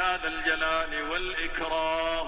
يا ذا الجلال والإكرام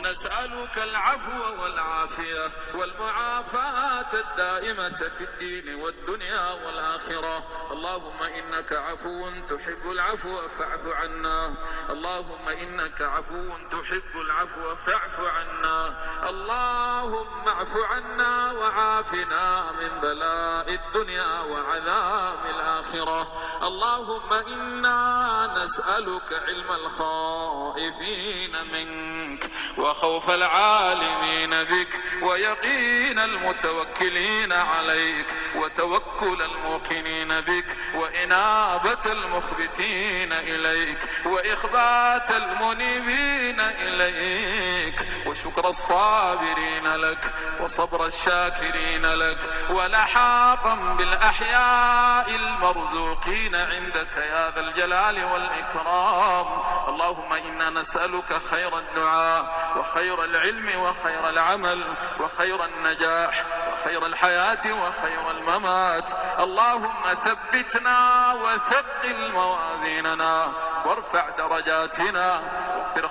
نسألك العفو والعافية والمعافاة الدائمة في الدين والدنيا والآخرة. اللهم إنك عفو تحب العفو فاعف عنا. اللهم إنك عفو تحب العفو فاعف عنا. اللهم اعف عنا وعافنا من بلاء الدنيا وعذاب الآخرة. اللهم إنا نسألك علم الخائفين منك وخوف العالمين بك ويقين المتوكلين عليك وتوكل الموقنين بك وإنابة المخبتين إليك وإخبات المنيبين إليك وشكر الصابرين لك وصبر الشاكرين لك ولحاقا بالأحياء المرزوقين عندك يا ذا الجلال والإكرام. اللهم إنا نسألك خير الدعاء وخير العلم وخير العمل وخير النجاح وخير الحياة وخير الممات. اللهم ثبتنا وثقل موازيننا وارفع درجاتنا واغفر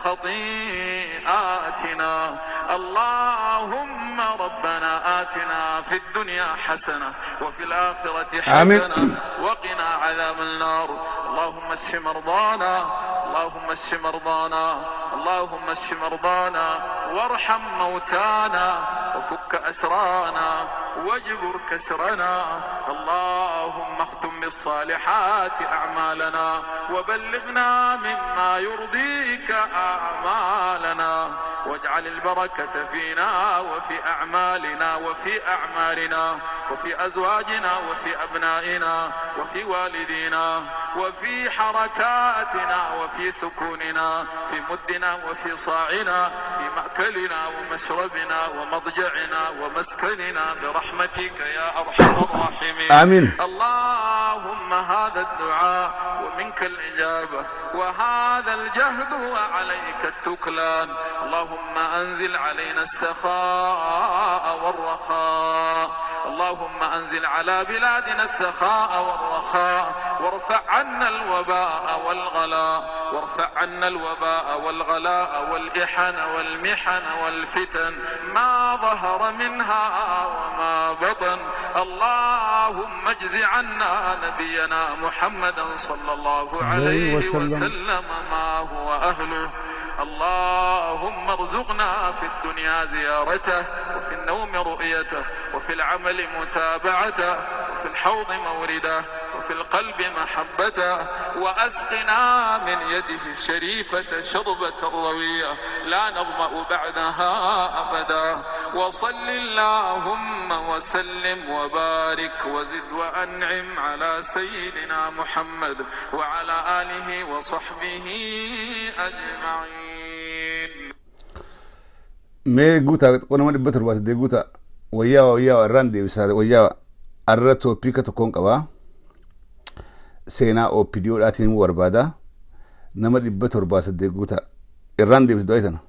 خطيئاتنا. اللهم ربنا آتنا في الدنيا حسنة وفي الآخرة حسنة وقنا عذاب النار. اللهم اشف مرضانا اللهم اشف مرضانا اللهم اشف مرضانا وارحم موتانا وفك أسرانا واجبر كسرنا. اللهم اختم بالصالحات أعمالنا وبلغنا مما يرضيك أعمالنا واجعل البركة فينا وفي أعمالنا وفي أعمالنا وفي أزواجنا وفي أبنائنا وفي والدينا وفي حركاتنا وفي سكوننا في مدنا وفي صاعنا في مأكلنا ومشربنا ومضجعنا ومسكننا برحمتك يا أرحم الراحمين. آمين. اللهم هذا الدعاء ومنك الإجابة وهذا الجهد وعليك التكلان. اللهم أنزل علينا السخاء والرخاء. اللهم أنزل على بلادنا السخاء والرخاء وارفع عنا الوباء والغلاء وارفع عنا الوباء والغلاء والإحن والمحن والفتن ما ظهر منها وما بطن. اللهم اجز عنا نبينا محمدا صلى الله عليه وسلم ما هو أهله. اللهم ارزقنا في الدنيا زيارته وفي النوم رؤيته وفي العمل متابعته وفي الحوض مورده وفي القلب محبته وأسقنا من يده الشريفة شربة روية لا نظمأ بعدها أبدا. وصل اللهم وسلم وبارك وزد وأنعم على سيدنا محمد وعلى آله وصحبه أجمعين. mee guutaa qonama dhibba torbaatee guutaa wayyaa irraan deebisaa wayyaa arra tooppika tokkoon qabaa seenaa OPDOdhaatiin immoo barbaada nama dhibba torbaatee guutaa irraan deebisu do'aytana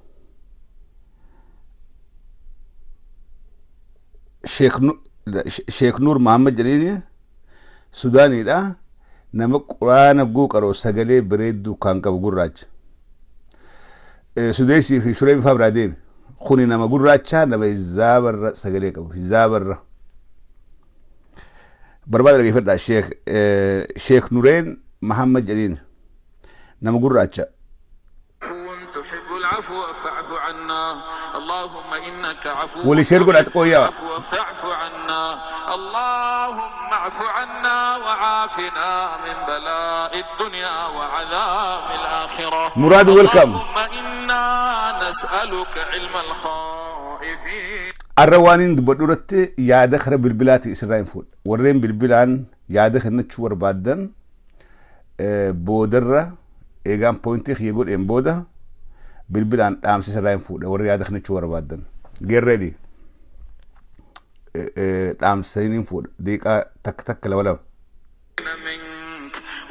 Sheek Nuur Mahammad jedhanii Sudaaniidha. nama quraana guuqaroo sagalee bareedduu kan qabu gurraacha Sudeesii fi Shuree bifa biraa deemi kuni nama gurraacha nama hizaabarra sagalee qabu hizaabarra barbaada dhageeffadha. Sheek Nureen Mahammad jedhiin nama gurraacha اللهم إنك عفو ولشير قل أتقويا فاعف عنا. اللهم اعف عنا وعافنا من بلاء الدنيا وعذاب الآخرة. مراد ويلكم. اللهم إنا نسألك علم الخائفين. الروانين بدورت يا دخر بالبلاد إسرائيل فول ورين بالبلان يا دخر نتشور بعدن بودرة إيجام بوينتيخ يقول إن بودا بالبلان أمس إسرائيل فول ورين يا دخر نتشور بعدن get ready أمس سينين فول ديك تك تك لولا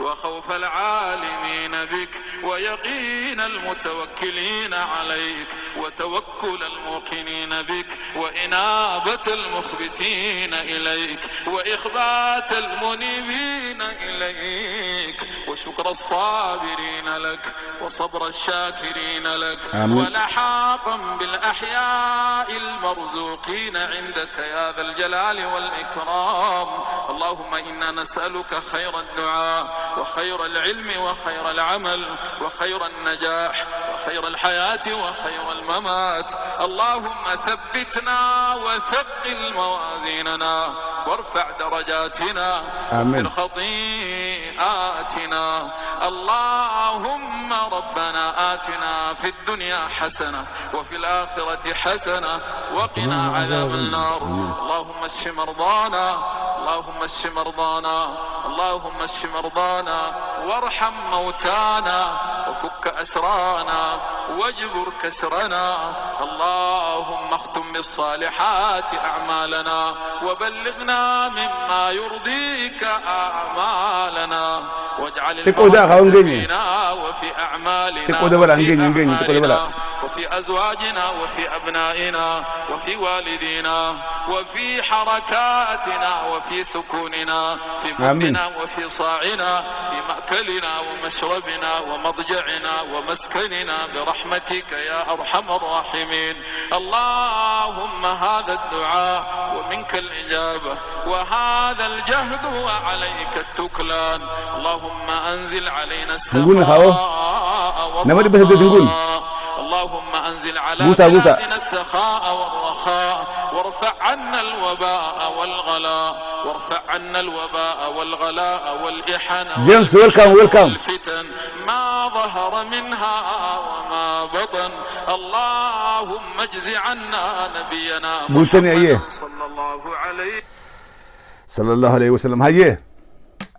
وخوف العالمين بك ويقين المتوكلين عليك وتوكل الموقنين بك وإنابة المخبتين إليك وإخبات المنيبين إليك وشكر الصابرين لك لك وصبر الشاكرين لك آمين. ولحاقا بالأحياء المرزوقين عندك يا ذا الجلال والإكرام. اللهم إنا نسألك خير الدعاء وخير العلم وخير العمل وخير النجاح وخير الحياة وخير الممات. اللهم ثبتنا وثقل موازيننا وارفع درجاتنا آمين. واغفر خطيئاتنا. اللهم ربنا آتنا في الدنيا حسنة وفي الآخرة حسنة وقنا عذاب النار. اللهم اشف مرضانا اللهم اشف مرضانا اللهم اشف مرضانا وارحم موتانا وفك أسرانا واجبر كسرنا. اللهم اختم بالصالحات أعمالنا وبلغنا مما يرضيك أعمالنا واجعل البركة فينا وفي أعمالنا وفي أزواجنا وفي أبنائنا وفي والدينا وفي حركاتنا وفي سكوننا في مؤمنا وفي صاعنا في مأكلنا ومشربنا ومضجعنا ومسكننا برحمتك يا أرحم الراحمين. اللهم هذا الدعاء ومنك الإجابة وهذا الجهد وعليك التكلان. اللهم أنزل علينا السخاء والرخاء. اللهم أنزل على بلادنا السخاء والرخاء وارفع عنا الوباء والغلاء وارفع عنا الوباء والغلاء والإحن والفتن ما ظهر منها وما بطن. اللهم اجز عنا نبينا محمد صلى الله عليه وسلم. هاي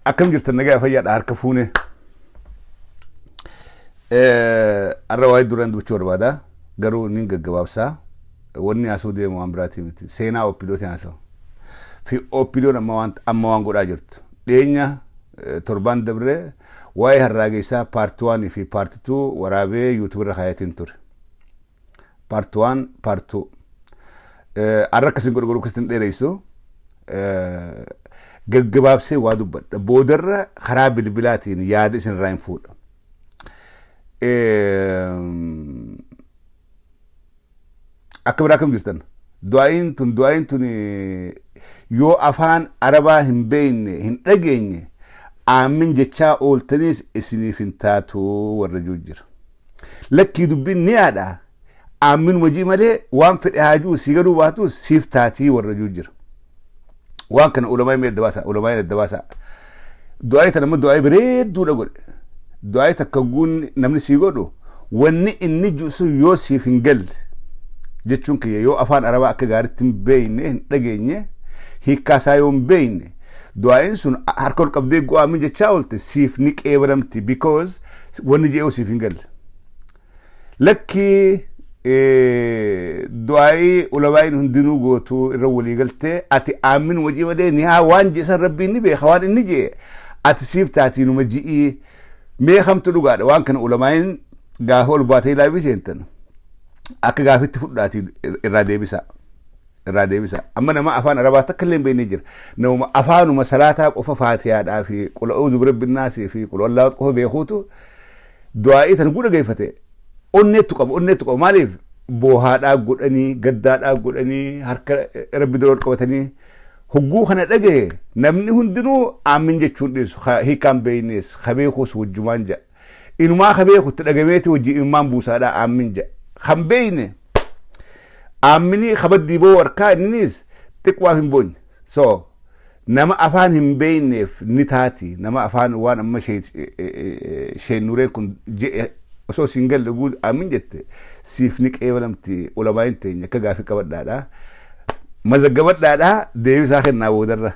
أكم جرت النجاة فيا أركفونه الرواية دوران دوتشور بادا قرو نينج جوابسا وني أسودي مؤامراتي متي سينا OPDO تيانسو في OPDO أما وان قد أجرت لينيا تربان دبره واي هالراجيسا part 1 في part 2 ورابي يوتيوبر خياتين تور part 1 part 2 أركسين قرو كستن ديريسو جوابسي وادو بودر خراب البلاتين ياد سن راين فود أكبركم جرتن دعين تون يو أفان عربا هم بين هن أجيني آمن جتشا أولتنيس إسني فنتاتو والرجوجر لكي دبين نيادا آمن وجي مالي وان في الإهاجو سيغرو باتو سيفتاتي والرجوجر وان كان علماء الدواسة دعاية نمو دعاية بريد دون أقول دعاية تكون نمني سيغورو واني اني جوسو يوسي فنجل جتشون كي يو افان عربا كغارتم بيني دغيني هيكاسا يوم بيني دعاين سن هركل قبدي غوا من جتشاولت سيف نيك ايبرمتي بيكوز واني جي يوسي فنجل لكي دعاي علماء هندنو غوتو رولي قلتي اتي امن وجي ودي نها وانجي سن ربي ني بي خوان اني جي اتي سيف تاتي نو مجي مي خمت لغاد وان كان علماء غاهول باتي لا بيسنتن اك غافت فداتي الرادي بيسا اما نما افان ربا تكلم بينجر نو افانو مسلاتا قف فاتيا دا في قل اعوذ برب الناس في قل الله قف بيخوتو دعائتن غود غيفته اونيتو ماليف بوها دا غودني غدا دا غودني هرك ربي دور قوتني هجو خنا دغه نمني هندنو امن جچون ديس هي كان بينيس خبيخوس وجمانجا انما خبيخو تدغميتي وجي امام بوسادا امنجا خمبيني امني خبدي بو وركا نيس تقوا فين بون سو نما افان هم بينف نتاتي نما افان وان اما شي نورين كن سو سينجل لغود امنجت سيفنيك ايولمتي علماء انت كغافي كبدادا مزغبت دادا ديبي ساخن ناودر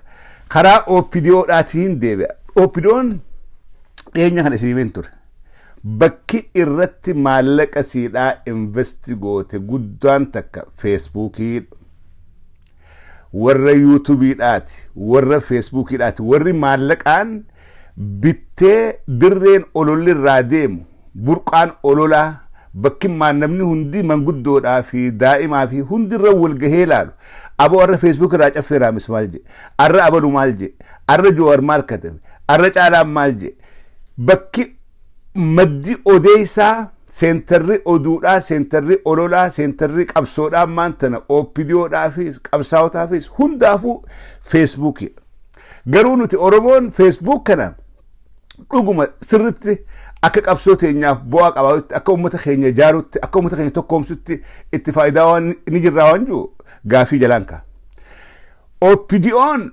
خرا OPDO داتين ديبي OPDOn قينيا خن سيمنتور بكي إرت مالك أسيدا إنفستيغوتي قدان تكا فيسبوكي ورّا يوتيوبي داتي ورّا فيسبوكي داتي ورّا مالك آن بيتي درين أولولي راديم برقان أولولا بكي ما نمني هندي من قدو دا في دائما في هندي رول جهيلال أبو ورّا فيسبوك راج أفيرا مسمالجي أرّا أبو مالجي أرّا جوار مال كتب أرّا جعلا مالجي بكي maddi odeessaa senterri oduudhaa senterri ololaa senterri qabsoodhaa maantana OPDOdhaa fi qabsaa'otaa fi hundaafuu Facebook garuu nuti Oromoon Facebook kana dhuguma sirritti akka qabsoo teenyaaf bu'aa qabaatutti akka uummata keenya ijaarutti akka uummata keenya tokkoomsutti itti faayidaa waan ni jirraa waan jiru gaafii jalaan ka OPDOn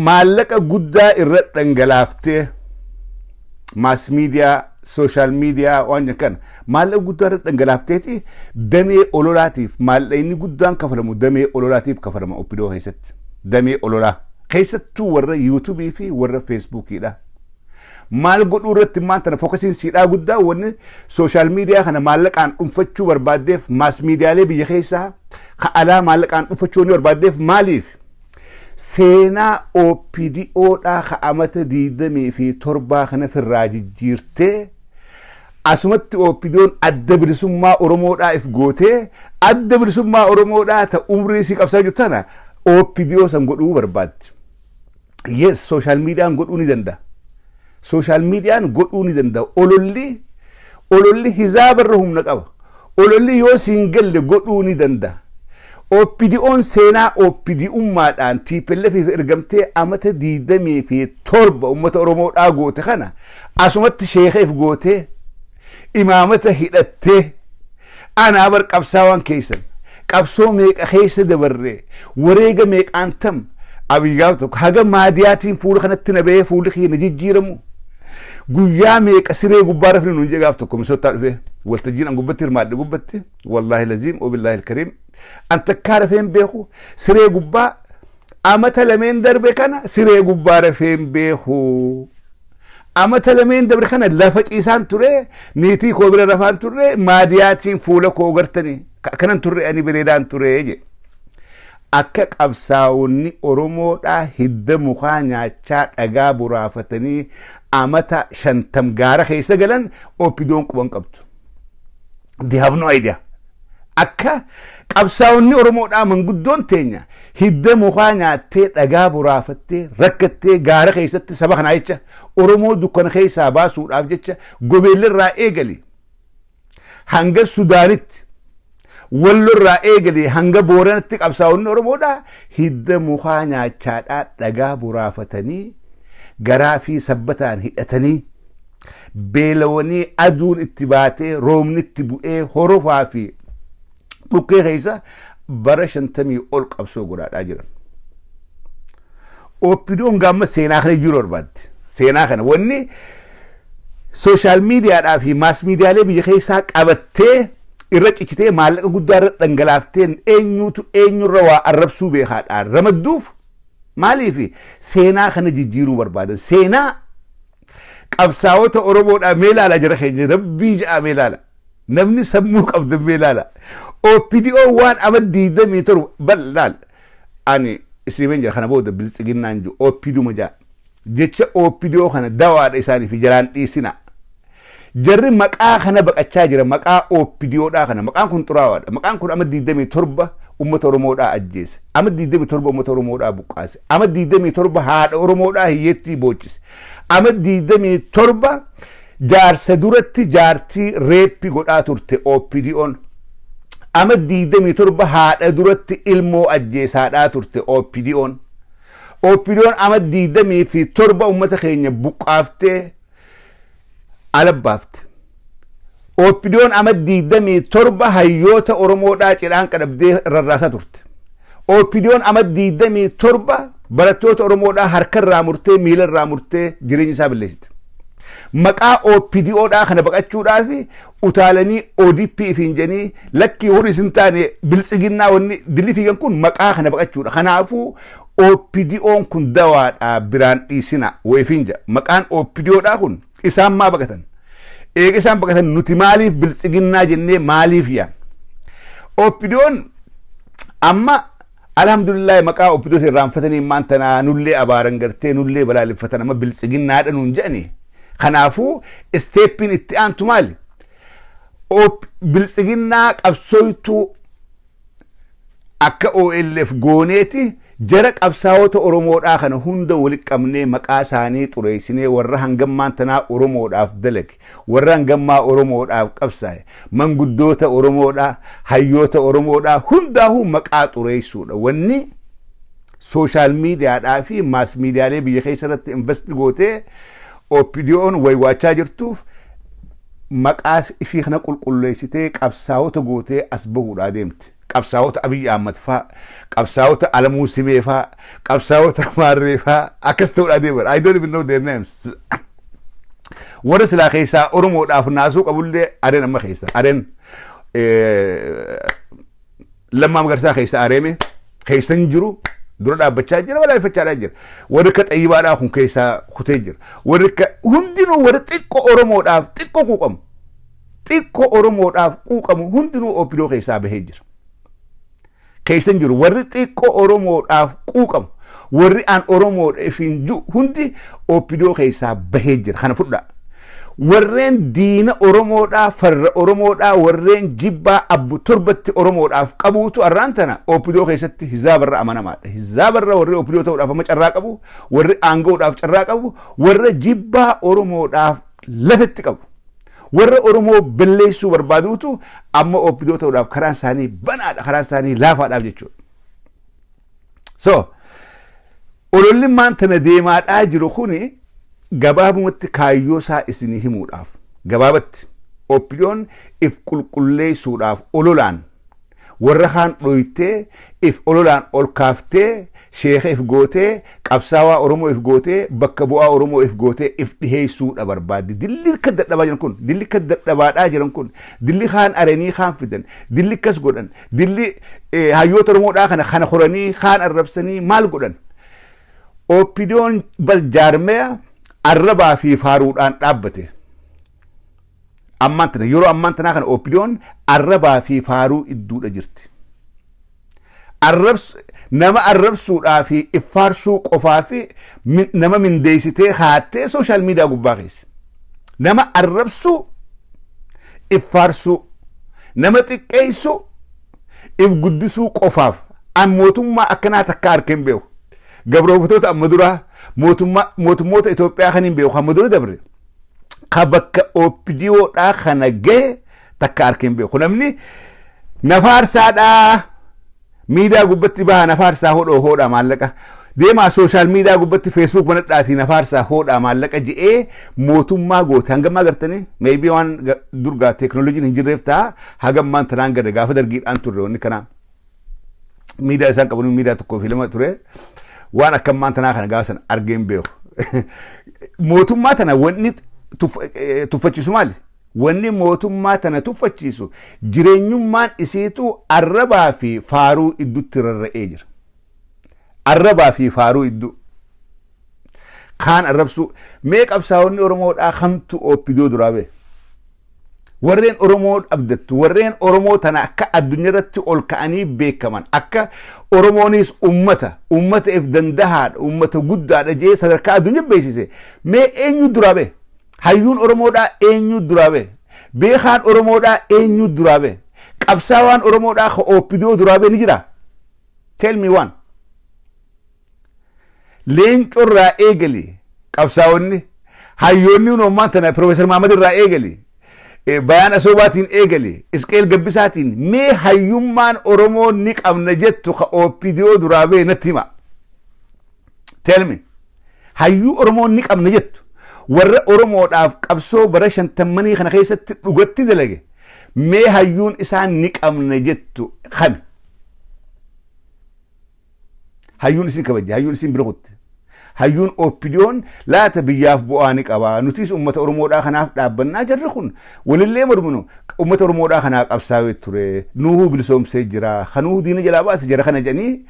maallaqa guddaa irra dhangalaaftee mass media social media waan kan maallaqa guddaa irra dhangalaafteeti damee ololaatiif maallaqni guddaan kafalamu damee ololaatiif kafalama OPDO keessatti damee ololaa keessattuu warra YouTube fi warra Facebookidha maal godhuu irratti maanta fookasiin siidhaa guddaa wanni social media kana maallaqaan dhuunfachuu barbaadeef mass mediaalee biyya keessaa ka alaa maallaqaan dhuunfachuu ni barbaadeef maaliif seenaa OPDOdhaa ka amata 27 kana firraa jijjiirtee asumatti OPDOn adda bilisummaa Oromoodhaa if gootee adda bilisummaa Oromoodhaa ta umrii si qabsaa jirtu tana OPDO san godhuu barbaaddi yes social mediaan godhuu ni danda'a social mediaan godhuu ni danda'a ololli hizaabarra humna qaba ololli yoo siin galle godhuu ni danda'a OPDOn seenaa OPDummaadhaan TPLF ergamtee amata 27 ummata Oromoodhaa goote kana asumatti sheekheef gootee imaamata hidhattee anaa bar qabsaawwan keessan qabsoo meeqa keessa dabarree wareega meeqaan tam abiyyaaf tokko haga maadiyaatiin fuula kanatti nabee fuulli keenya jijjiiramu guyyaa meeqa siree gubbaa rafni nuun jegaaf tokko misoottaa dhufee waltajjiin an gubbatti hirmaadhe gubbatti wallaahi laziim obillaahi alkariim an takkaa rafeen beeku siree gubbaa amata lameen darbe kana siree gubbaa rafeen beeku amata lameen darbe kana lafa ciisaan ture niitii koo bira rafaan ture maadiyaatiin fuula koo gartanii kanan turre ani bireedaan ture je akka qabsaa'onni Oromoodhaa hidda mukaa nyaachaa dhagaa buraafatanii amata 50 gaara keessa galan OPDOn quban qabdu they have no idea akka qabsaa'onni Oromoodhaa manguddoon teenya hidda mukaa nyaattee dhagaa buraafattee rakkattee gaara keessatti saba kanaa jecha Oromoo dukkana keessaa baasuudhaaf jecha gobeellerraa eegali hanga Sudaanitti wallorraa eegalee hanga Booranatti qabsaa'onni Oromoodhaa hidda mukaa nyaachaadhaa dhagaa buraafatanii garaa fi sabbataan hidhatanii beelawanii aduun itti baatee roobni itti bu'ee horofaa fi dhukkee keessa bara 50 ol qabsoo godhaadhaa jiran OPDOn gaamma seenaa kana jiru barbaadde seenaa kana wanni social mediaadhaa fi mass mediaalee biyya keessaa qabattee irra cichitee maallaqa guddaa irra dhangalaafteen eenyutu eenyurra waa arrabsuu beekaadhaan ramadduuf maaliif seenaa kana jijjiiruu barbaadan seenaa qabsaa'ota Oromoodhaa meelaala jira keenya rabbii ja'a meelaala namni sammuu qabda meelaala OPDO waan ama 27 bal'aal ani isliimeen jira kana booda biltsiginnaan jiru OPDO majaa jecha OPDO kana dawaadha isaaniif jaraan dhiisina jarri maqaa kana baqachaa jira maqaa OPDOdhaa kana maqaan kun xuraawaadha maqaan kun ama 27 ummata Oromoodhaa ajjeese ama 27 ummata Oromoodhaa buqqaase ama 27 haadha Oromoodhaa hiyyeettii boochise ama 27 jaarsa duratti jaartii reeppi godhaa turte OPDOn ama 27 haadha duratti ilmoo ajjeesaadhaa turte OPDOn ama 27 ummata keenya buqqaaftee alabbaafte OPDOn ama 27 hayyoota Oromoodhaa cidhaan qadhabdee rarraasaa turte OPDOn ama 27 barattoota Oromoodhaa harkarraa murtee miilarraa murtee jireenya isaa balleessite maqaa OPDOdhaa kana baqachuudhaaf utaalanii ODP ifiinjanii lakkii horii isin taane biltsiginnaa wanni dilli fiigan kun maqaa kana baqachuudha kanaafuu OPDOn kun dawaadhaa biraan dhiisina weefinja maqaan OPDOdhaa kun isaan maa baqatan eega isaan baqatan nuti maaliif biltsiginnaa jennee maaliif yaa OPDOn amma alhamdulillah maqaa OPDO irraanfatanii maantanaa nullee abaaran gartee nullee balaaleffatan amma biltsiginnaadha nuun jedhani kanaafuu isteeppiin itti aantu maali biltsiginnaa qabsooytuu akka OLF gooneeti jara qabsaa'ota Oromoodhaa kana hunda walitti qabnee maqaa isaanii xureessinee warra hangammaan tanaa Oromoodhaaf dalage warra hangammaa Oromoodhaaf qabsaa'e manguddoota Oromoodhaa hayyoota Oromoodhaa hundaa'uu maqaa xureessuudha wanni social mediaadhaa fi mass mediaalee biyya keessatti invest gootee OPDOn waywaachaa jirtuuf maqaa ifii kana qulqulleessitee qabsaa'ota gootee as bahuudhaa deemte. qabsaa'ota Abiy Ahmad faa qabsaa'ota Alamuu Simee faa qabsaa'ota Maarree faa akkas ta'uudhaa deeman. I don't even know their names. warra silaa keessaa Oromoodhaaf naasuu qabullee areen amma keessa areen Lammaa Magarsaa keessa areeme keessan jiru dura dhaabbachaa jira walaayiffachaadhaa jira warri akka Xayyibaadhaa kun keessaa kutee jira warri akka hundinuu warri xiqqoo Oromoodhaaf xiqqoo quuqamu xiqqoo Oromoodhaaf quuqamu hundinuu OPDO keessaa bahee jira. Keessan jiru warri xiqqoo Oromoodhaaf quuqamu warri aan Oromoodhaaf hin jiru hundi OPDO keessaa bahee jira kana fudhaa. Warreen diina Oromoodhaa farra Oromoodhaa warreen jibbaa abbu torbatti Oromoodhaaf qabuutu arraan tana OPDO keessatti hizaabarra amanamaadha. Hizaabarra warri OPDO ta'uudhaaf amma carraa qabu warri aangoodhaaf carraa qabu warra jibbaa Oromoodhaaf lafetti qabu. warra Oromoo balleessuu barbaaduutu amma OPDO ta'uudhaaf karaan isaanii banaadha karaan isaanii laafaadhaaf jechuudha. So ololli maantana deemaadhaa jiru kuni gabaabumatti kaayyoo isaa isinii himuudhaaf gabaabatti OPDOn if qulqulleessuudhaaf ololaan warra kaan dhoytee if ololaan ol kaaftee sheekha if gootee qabsaawaa Oromoo if gootee bakka bu'aa Oromoo if gootee if dhiheessuudha barbaaddi. Dilli akka dadhabaa jiran kun dilli akka dadhabaadhaa jiran kun dilli kaan aranii kaan fidan dilli akkas godhan dilli hayyoota Oromoodhaa kana horanii kaan arrabsanii maal godhan. OPDOn baljaarmee arrabaa fi faaruudhaan dhaabbate. Ammaan tana yeroo ammaan tanaa kana OPDOn arrabaa fi faaruu idduudha jirti. Nama arrabsuudhaa fi iffaarsuu qofaa fi nama mindeessitee haattee social media gubbaa keessa. Nama arrabsuu iffaarsuu nama xiqqeessuu if guddisuu qofaaf an mootummaa akkanaa takka harkeen beeku. Gabrooftota amma duraa mootummoota Itoophiyaa kan hin beeku amma dura dabre. Kabakka OPDOdhaa kana gahe takka harkeen beeku. Namni nafaarsaadhaa. Miidiyaa gubbatti baha nafaarsaa hodhaa maallaqa deemaa social media gubbatti Facebook banadhaatii nafaarsaa hodhaa maallaqa je'ee mootummaa goote hangammaa gartanii maybe waan durgaa teknooloojiin hin jirreef ta'a hagammaan tanaan gada gaafa dargiidhaan turre wanni kanaa miidiyaa isaan qaban miidiyaa tokkoo fi lama ture waan akkammaan tanaa kana gaafa sana argeen beeku mootummaa tana wanni tuffachiisu maali? Wanni mootummaa tana tuffachiisu jireenyummaan isiitu arrabaa fi faaruu idduutti rarra'ee jira. Arrabaa fi faaruu idduu kaan arrabsuu mee qabsaa'onni Oromoodhaa kamtu OPDO duraa bee warreen Oromoo abdattu warreen Oromoo tana akka addunyaarratti ol ka'anii beekaman akka Oromoonis ummata if dandahaadha ummata guddaadha jee sadarkaa addunyaa beeksise mee eenyu duraa bee? Hayyuun Oromoodhaa eenyu duraa bee? Beekaan Oromoodhaa eenyu duraa bee? Qabsaawaan Oromoodhaa ka OPDO duraa bee ni jira? Tell me one. Leencorraa eegali qabsaawonni hayyoonni uumammaan tana Profeesar Mahammad irraa eegali Bayaan Asoobaatiin eegali Isqeel Gabbisaatiin mee hayyummaan Oromoo ni qabna jettu ka OPDO duraa bee natti hima. Tell me. Hayyuu Oromoo ni qabna jettu warra Oromoodhaaf qabsoo bara 50 kana keessatti dhugatti dalage mee hayyuun isaan ni qabna jettu kami? Hayyuun isin kabajje hayyuun isin bira kutte hayyuun OPDOn laata biyyaaf bu'aa ni qaba nutis ummata Oromoodhaa kanaaf dhaabbannaa jarri kun walillee morminu ummata Oromoodhaa kanaa qabsaa'ee ture nuuhu bilisoomsee jira kanuu diina jalaa baase jara kana jedhanii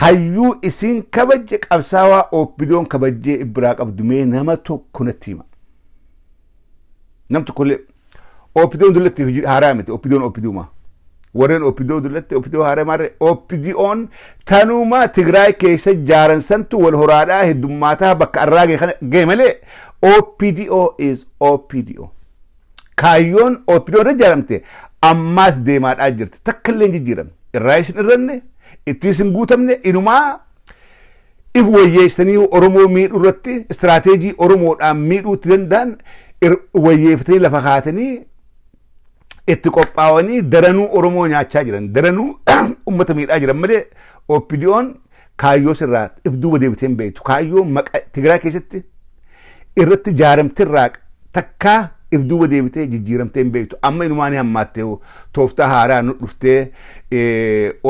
hayyuu isin kabajje qabsaawaa OPDOn kabajjee ibraa qabdu mee nama tokko natti hima. Nam tokkollee OPDOn dullatti haaraa miti OPDOma warreen OPDO dullatti OPDO haaraa maarree OPDOn tanuma Tigraay keessa jaaran santu wal horaadhaa heddummaataa bakka arraa ga'e malee OPDO is OPDO. Kaayyoon OPDO irra jaaramte ammaas deemaadhaa jirti takka illee jijjiiramne irraa isin irranne ittisin guutamne inumaa if wayyeessanii Oromoo miidhuu irratti istiraatejii Oromoodhaan miidhuutti danda'an wayyeeffatanii lafa kaatanii itti qophaa'anii daranuu Oromoo nyaachaa jiran daranuu ummata miidhaa jiran malee OPDOn kaayyoo sirraa if duuba deebitee hin beektu kaayyoo maqaa Tigraay keessatti irratti jaaramtirraa takkaa if duuba deebitee jijjiiramtee hin beektu amma inumaanii hammaattee tooftaa haaraa nu dhuftee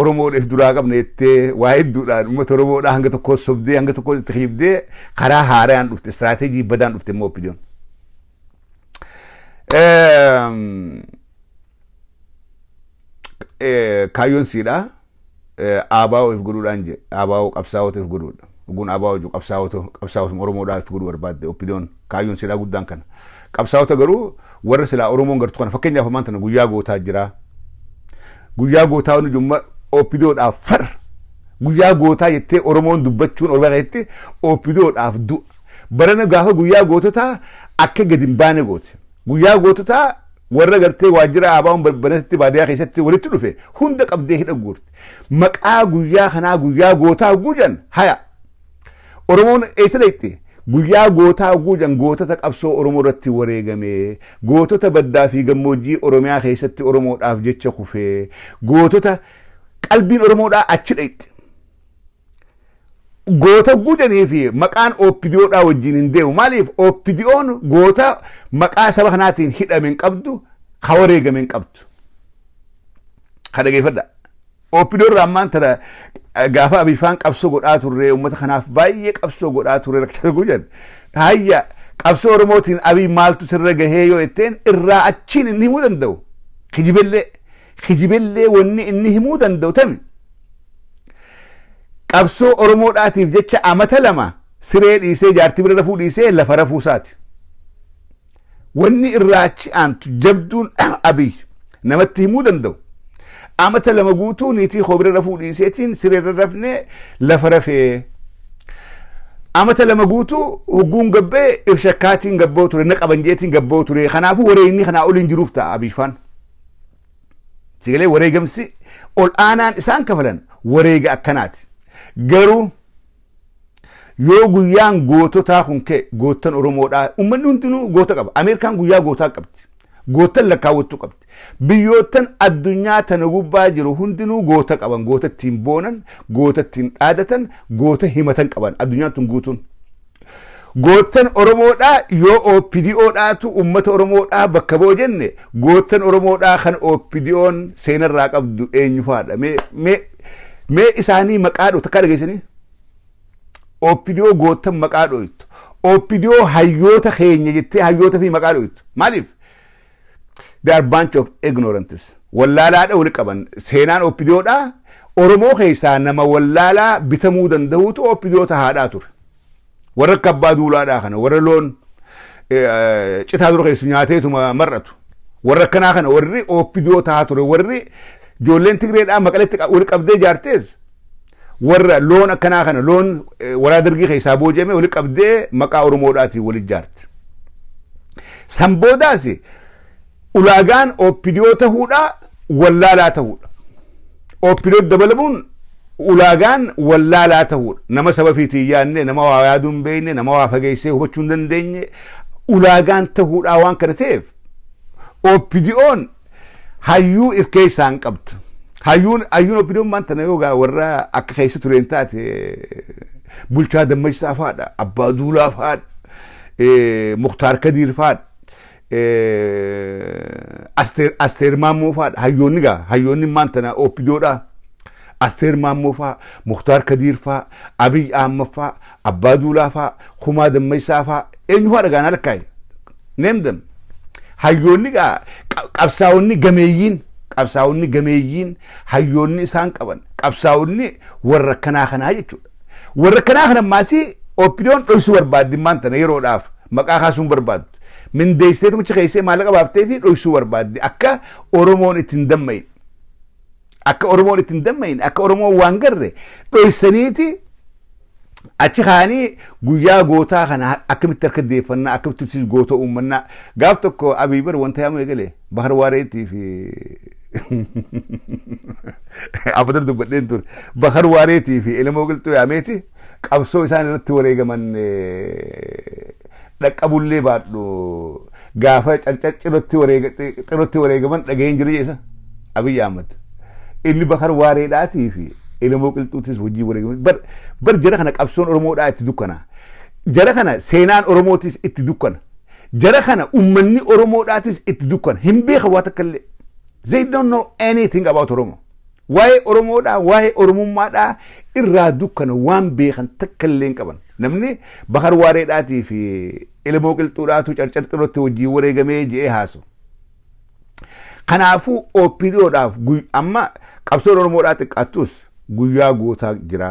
Oromoodha if duraa qabna jettee waa hedduudhaan uummata Oromoodhaa hanga tokko sobdee hanga tokko itti hibdee karaa haaraan dhufte istiraatejii badaan dhufte immoo OPDOn. Kaayyoon siidhaa ABO if godhuudhaan jedhe ABO qabsaa'ota if godhuudha oguun ABO qabsaa'ota Oromoodhaa if godhuu barbaadde OPDOn kaayyoon siidhaa guddaan kana qabsaa'ota garuu warra silaa Oromoon gartuu kana fakkeenyaaf ammaan tana guyyaa gootaa jira guyyaa gootaa inni jumma OPDOdhaaf far guyyaa gootaa jettee Oromoon dubbachuun Oromoo keessatti OPDOdhaaf du'a barana gaafa guyyaa goototaa akka gadi hin baane goote guyyaa goototaa warra gartee waajjira ABO'n balbalatti baadiyyaa keessatti walitti dhufe hunda qabdee hidha guurte maqaa guyyaa kanaa guyyaa gootaa guujan haya Oromoon eessa dhayte guyyaa gootaa guujan gootota qabsoo Oromoo irratti wareegame gootota baddaa fi gammoojjii Oromiyaa keessatti Oromoodhaaf jecha kufee gootota qalbiin Oromoodhaa achi dhayte goota guujanii fi maqaan OPDOdhaa wajjin hin deemu maaliif OPDOn goota maqaa saba kanaatiin hidhame hin qabdu ka wareegame hin qabdu ka dhageeffadha OPDO irraa ammaan tana gaafa abifaan qabsoo godhaa turre uummata kanaaf baay'ee qabsoo godhaa turre rakkata guujan hayya qabsoo Oromootiin abii maaltu sirra gahee yoo jetteen irraa achiin inni himuu danda'u kijibellee wanni inni himuu danda'u tami qabsoo Oromoodhaatiif jecha amata lama siree dhiisee jaartii bira rafuu dhiisee lafa rafuu isaati wanni irraa achi aantu jabduun abii namatti himuu danda'u amata lama guutuu niitii koo bira rafuu dhiiseetiin siree irra rafnee lafa rafee amata lama guutuu hugguun gabbee ibshakkaatiin gabboo ture naqabanjeetiin gabboo ture kanaafuu wareegni kanaa oliin jiruuf ta'a abiifaan sigalee wareegamsi ol aanaan isaan kafalan wareega akkanaati garuu yoo guyyaan goototaa kun ka'e gootan Oromoodhaa uummanni hundinuu goota qaba Ameerikaan guyyaa gootaa qabdi gootan lakkaawwattuu qabdi biyyootan addunyaa tana gubbaa jiru hundinuu goota qaban goota ittiin boonan goota ittiin dhaadatan goota himatan qaban addunyaan tun guutuun gootan Oromoodhaa yoo OPDOdhaatu uummata Oromoodhaa bakka boo jenne gootan Oromoodhaa kan OPDOn seenarraa qabdu eenyu faadha mee isaanii maqaa dhoo takkaa dhageessanii OPDO gootan maqaa dhooytu OPDO hayyoota keenya jettee hayyoota fi maqaa dhooytu maaliif they are bunch of ignorants wallaalaadha wali qaban seenaan OPDOdhaa Oromoo keessaa nama wallaalaa bitamuu danda'uutu OPDO tahaadhaa ture warra akka abbaa duulaadhaa kana warra loon citaa dura keessu nyaateetuma mar'atu warra akkanaa kana warri OPDO tahaa ture warri ijoolleen Tigreedhaa maqaletti wali qabdee jaartees warra loon akkanaa kana loon waraa dargii keessaa boojame wali qabdee maqaa Oromoodhaatiin wali jaarte san boodaas ulaagaan OPDO tahuudha wallaalaa tahuudha OPDO dabalamuun ulaagaan wallaalaa tahuudha nama saba fiitii yaanne nama waa yaaduu hin beekne nama waa fageessee hubachuu hin dandeenye ulaagaan tahuudha waan kana ta'eef OPDOn hayyuu if keessaan qabdu hayyuun OPDOn maanta na yoogaa warra akka keessa tureen taate bulchaa Dammaqsaa faadha abbaa duulaa faadha Muktaar Kadiir faadha Asteer Maammoo faadha hayyoonni maanta na OPDOdha Asteer Maammoo faa Muktaar Kadiir faa Abiy Ahmad faa abbaa duulaa faa Kumaa Dammaqsaa faa eenyu faadha gaana lakkaa'e name them hayyoonni qabsaa'onni gameeyyiin hayyoonni isaan qaban qabsaa'onni warra kanaa jechuudha warra kanaa maasii OPDOn dhoysuu barbaaddi maanta yeroodhaaf maqaa kaasuun barbaaddu mindeessiteetu micha keessee maallaqa baaftee fi dhoysuu barbaaddi akka Oromoon ittiin dammayin akka Oromoon waan garre dhoysaniiti achi kaanii guyyaa gootaa kana akkamitti harka deeffannaa akkamitti goota uummannaa gaaf tokko Abiy bar wanta yaamu eegale bahar waareetii fi أبدر دبدين تور بخر واريتي في إلى موقلتو يا ميتي قبسو إسان رتي وريقا من لك أبو اللي بعدو قافة رتي وريقا من لقين جريسا أبي يامد إني بخر واريداتي في إلى موقلتو تس وجي وريقا بر جرخنا قبسون أرمو دا اتدوكنا جرخنا سينان أرموتيس اتدوكنا جرخنا أمني أرمو داتيس اتدوكنا هم بيخ واتكالي They don't know anything about Oromo. Why Oromo da? Why Oromo da? Irra dukkan wan beekan takkalleen qaban. Namni bakar waareedhaatii fi ilmoo qilxuudhaatu carcarxirotti hojii wareegamee je'ee haasu. Kanaafuu OPDOdhaaf amma qabsoon Oromoodhaa xiqqaattus guyyaa gootaa jira.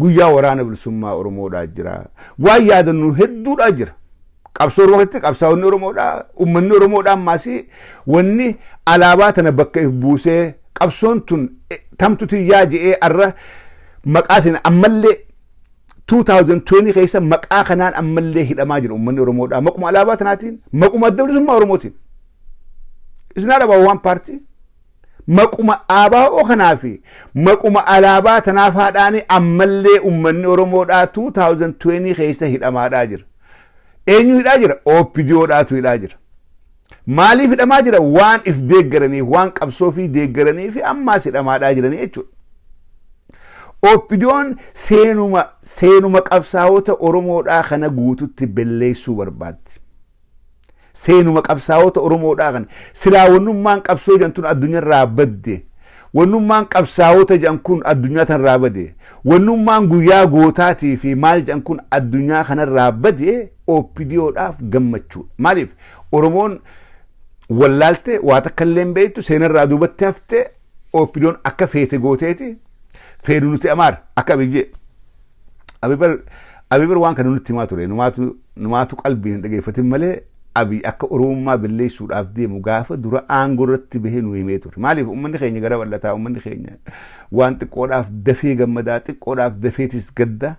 Guyyaa waraana bilisummaa Oromoodhaa jira. Waan yaadannu hedduudhaa jira. qabsoo Oromootti qabsaa'onni Oromoodhaa ummanni Oromoodhaa maasii wanni alaabaa tana bakka buusee qabsoon tun tamtuti yaa je'ee arra maqaa sina ammallee 2020 keessa maqaa kanaan ammallee hidhamaa jira ummanni Oromoodhaa maquma alaabaa tanaatiin maquma adda bilisummaa Oromootiin. It's not about one party. Maquma ABO kanaafi maquma alaabaa tanaaf haadhaani ammallee ummanni Oromoodhaa 2020 keessa hidhamaadhaa jira. Eenyu hidhaa jira? OPDOdhaatu hidhaa jira. Maaliif hidhamaa jira? Waan if deeggaraniif, waan qabsoo fi deeggaraniif ammaas hidhamaadhaa jiranii jechuudha. OPDOn seenuma qabsaa'ota Oromoodhaa kana guututti belleessuu barbaaddi. Seenuma qabsaa'ota Oromoodhaa kana silaa wannummaan qabsoo jantun addunyaarraa badde. Wannummaan qabsaa'ota jan kun addunyaa tanarraa bade. Wannummaan guyyaa gootaatii fi maal jan kun addunyaa kanarraa bade OPDOdhaaf gammachuu. Maaliif Oromoon wallaalte waa takka illee beektu seenarraa duubatti hafte OPDOn akka feete gooteeti feedu nuti amaar akka biyyee. Abibar waan kana nutti himaa ture numaatu qalbiin dhageeffatin malee abi akka Oromummaa balleessuudhaaf deemu gaafa dura aangoo irratti bahee nu himee ture. Maaliif uummanni keenya gara bal'ataa uummanni keenya waan xiqqoodhaaf dafee gammadaa xiqqoodhaaf dafeetis gadda.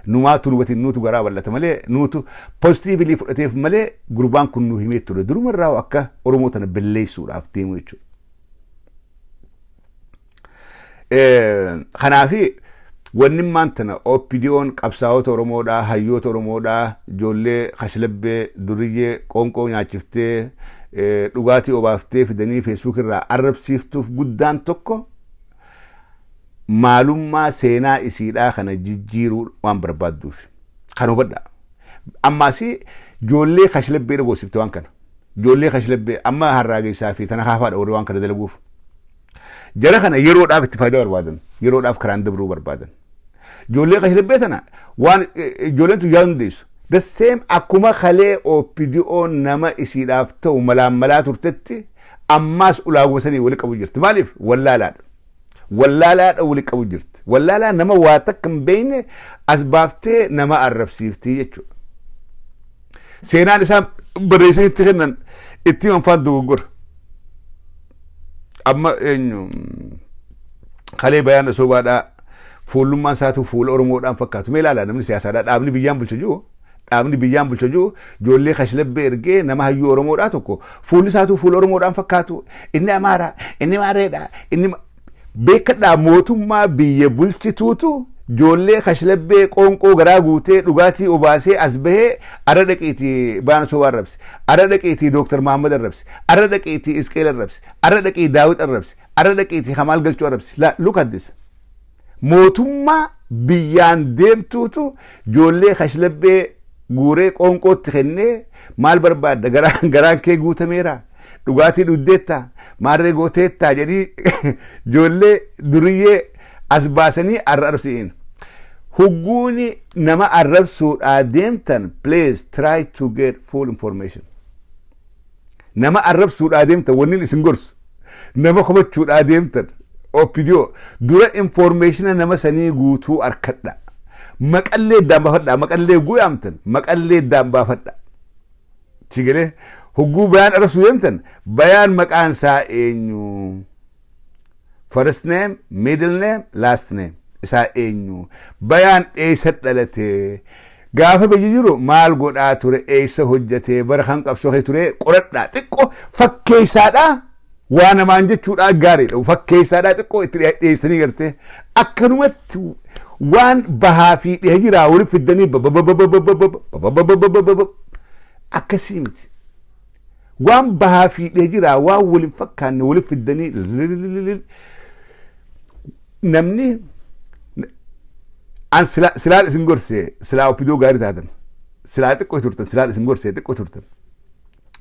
Numaatu nubatiin nutu garaa bal'ata malee nutu positiivili fudhateef malee gurbaan kun nu himee ture. Durumarraa akka Oromoo tana balleessuudhaaf deemu jechuudha. Kanaafi wanni maantana OPDOn qabsaa'ota Oromoodhaa hayyoota Oromoodhaa ijoollee kashlabbee duriyyee qoonqoo nyaachiftee dhugaatii obaaftee fidanii Facebook irraa arrabsiiftuuf guddaan tokko maalummaa seenaa isiidhaa kana jijjiiruu waan barbaadduuf kan hubadha. Ammaasi ijoollee kashlabbee dhagoosifte waan kana ijoollee kashlabbee amma harraageessaa fi tana haafaadha warri waan kana dalaguuf jara kana yeroodhaaf itti faayidaa barbaadan yeroodhaaf karaan dabruu barbaadan. Ijoollee kashlabbee tana waan ijoolleen tu yaaduu dandeessu. The same akkuma kalee OPDOn nama isiidhaaf ta'u malaa turtetti ammaas ulaaguma sanii wali qabu jirti. Maaliif wallaalaadha. Wallaalaadha wali qabu jirti. Wallaalaa nama waa takka hin beekne as baaftee nama arrabsiiftii jechuudha. Seenaan isaa barreessanitti kennan itti manfaan dogoggora. Amma eenyu kalee bayaana sobaadhaa fuulummaan isaatu fuula Oromoodhaan fakkaatu. Mee ilaalaa namni siyaasaadhaa dhaabni biyyaan bulcha jiru ijoollee kashlabbee ergee nama hayyuu Oromoodhaa tokko fuulli isaatu fuula Oromoodhaan fakkaatu. Inni Amaaraa, inni Maareedhaa, inni beekadhaa mootummaa biyya bulchituutu ijoollee kashlabbee qoonqoo garaa guutee dhugaatii obaasee as bahee ara dhaqiitii baana sobaa arrabse, ara dhaqiitii Dr. Mahammad arrabse, ara dhaqiitii Isqeel arrabse, ara dhaqii Daawit arrabse, ara dhaqiitii Kamaal Galchuu arrabse. Look at this. Mootummaa biyyaan deemtuutu ijoollee kashlabbee guuree qoonqootti kennee maal barbaadda garaan kee guutameera dhugaatii dhuddeetta maarree gooteetta jedhii ijoollee duriyyee as baasanii arrabsiin. Hugguuni nama arrabsuudhaa deemtan please try to get full information. Nama arrabsuudhaa deemtan wanni isin gorsu nama komachuudhaa deemtan OPDO dura information nama sanii guutuu arkadha. Maqallee iddaan baafadha. Maqallee guyaamtan maqallee iddaan baafadha. Sigalee hugguu bayaan arrabsuu deemtan bayaan maqaan isaa eenyu? First name, middle name, last name. Isaa eenyu? Bayaan eessa dhalate? Gaafa biyyi jiru maal godhaa ture? Eessa hojjate? Bara kan qabsoo ture qoradhaa xiqqoo fakkeessaadhaa وانا ما انجت شو اقاري لو فكي سادات اكو اتريستني قرتي اكنمت وان بها في هجرا ولف في الدنيا اكسيمت وان بها في هجرا واول فكان ولف في الدنيا نمني ان سلا سنغورسي سلا اوبيدو غاري دادن سلا تكو تورتن سلا سنغورسي تكو تورتن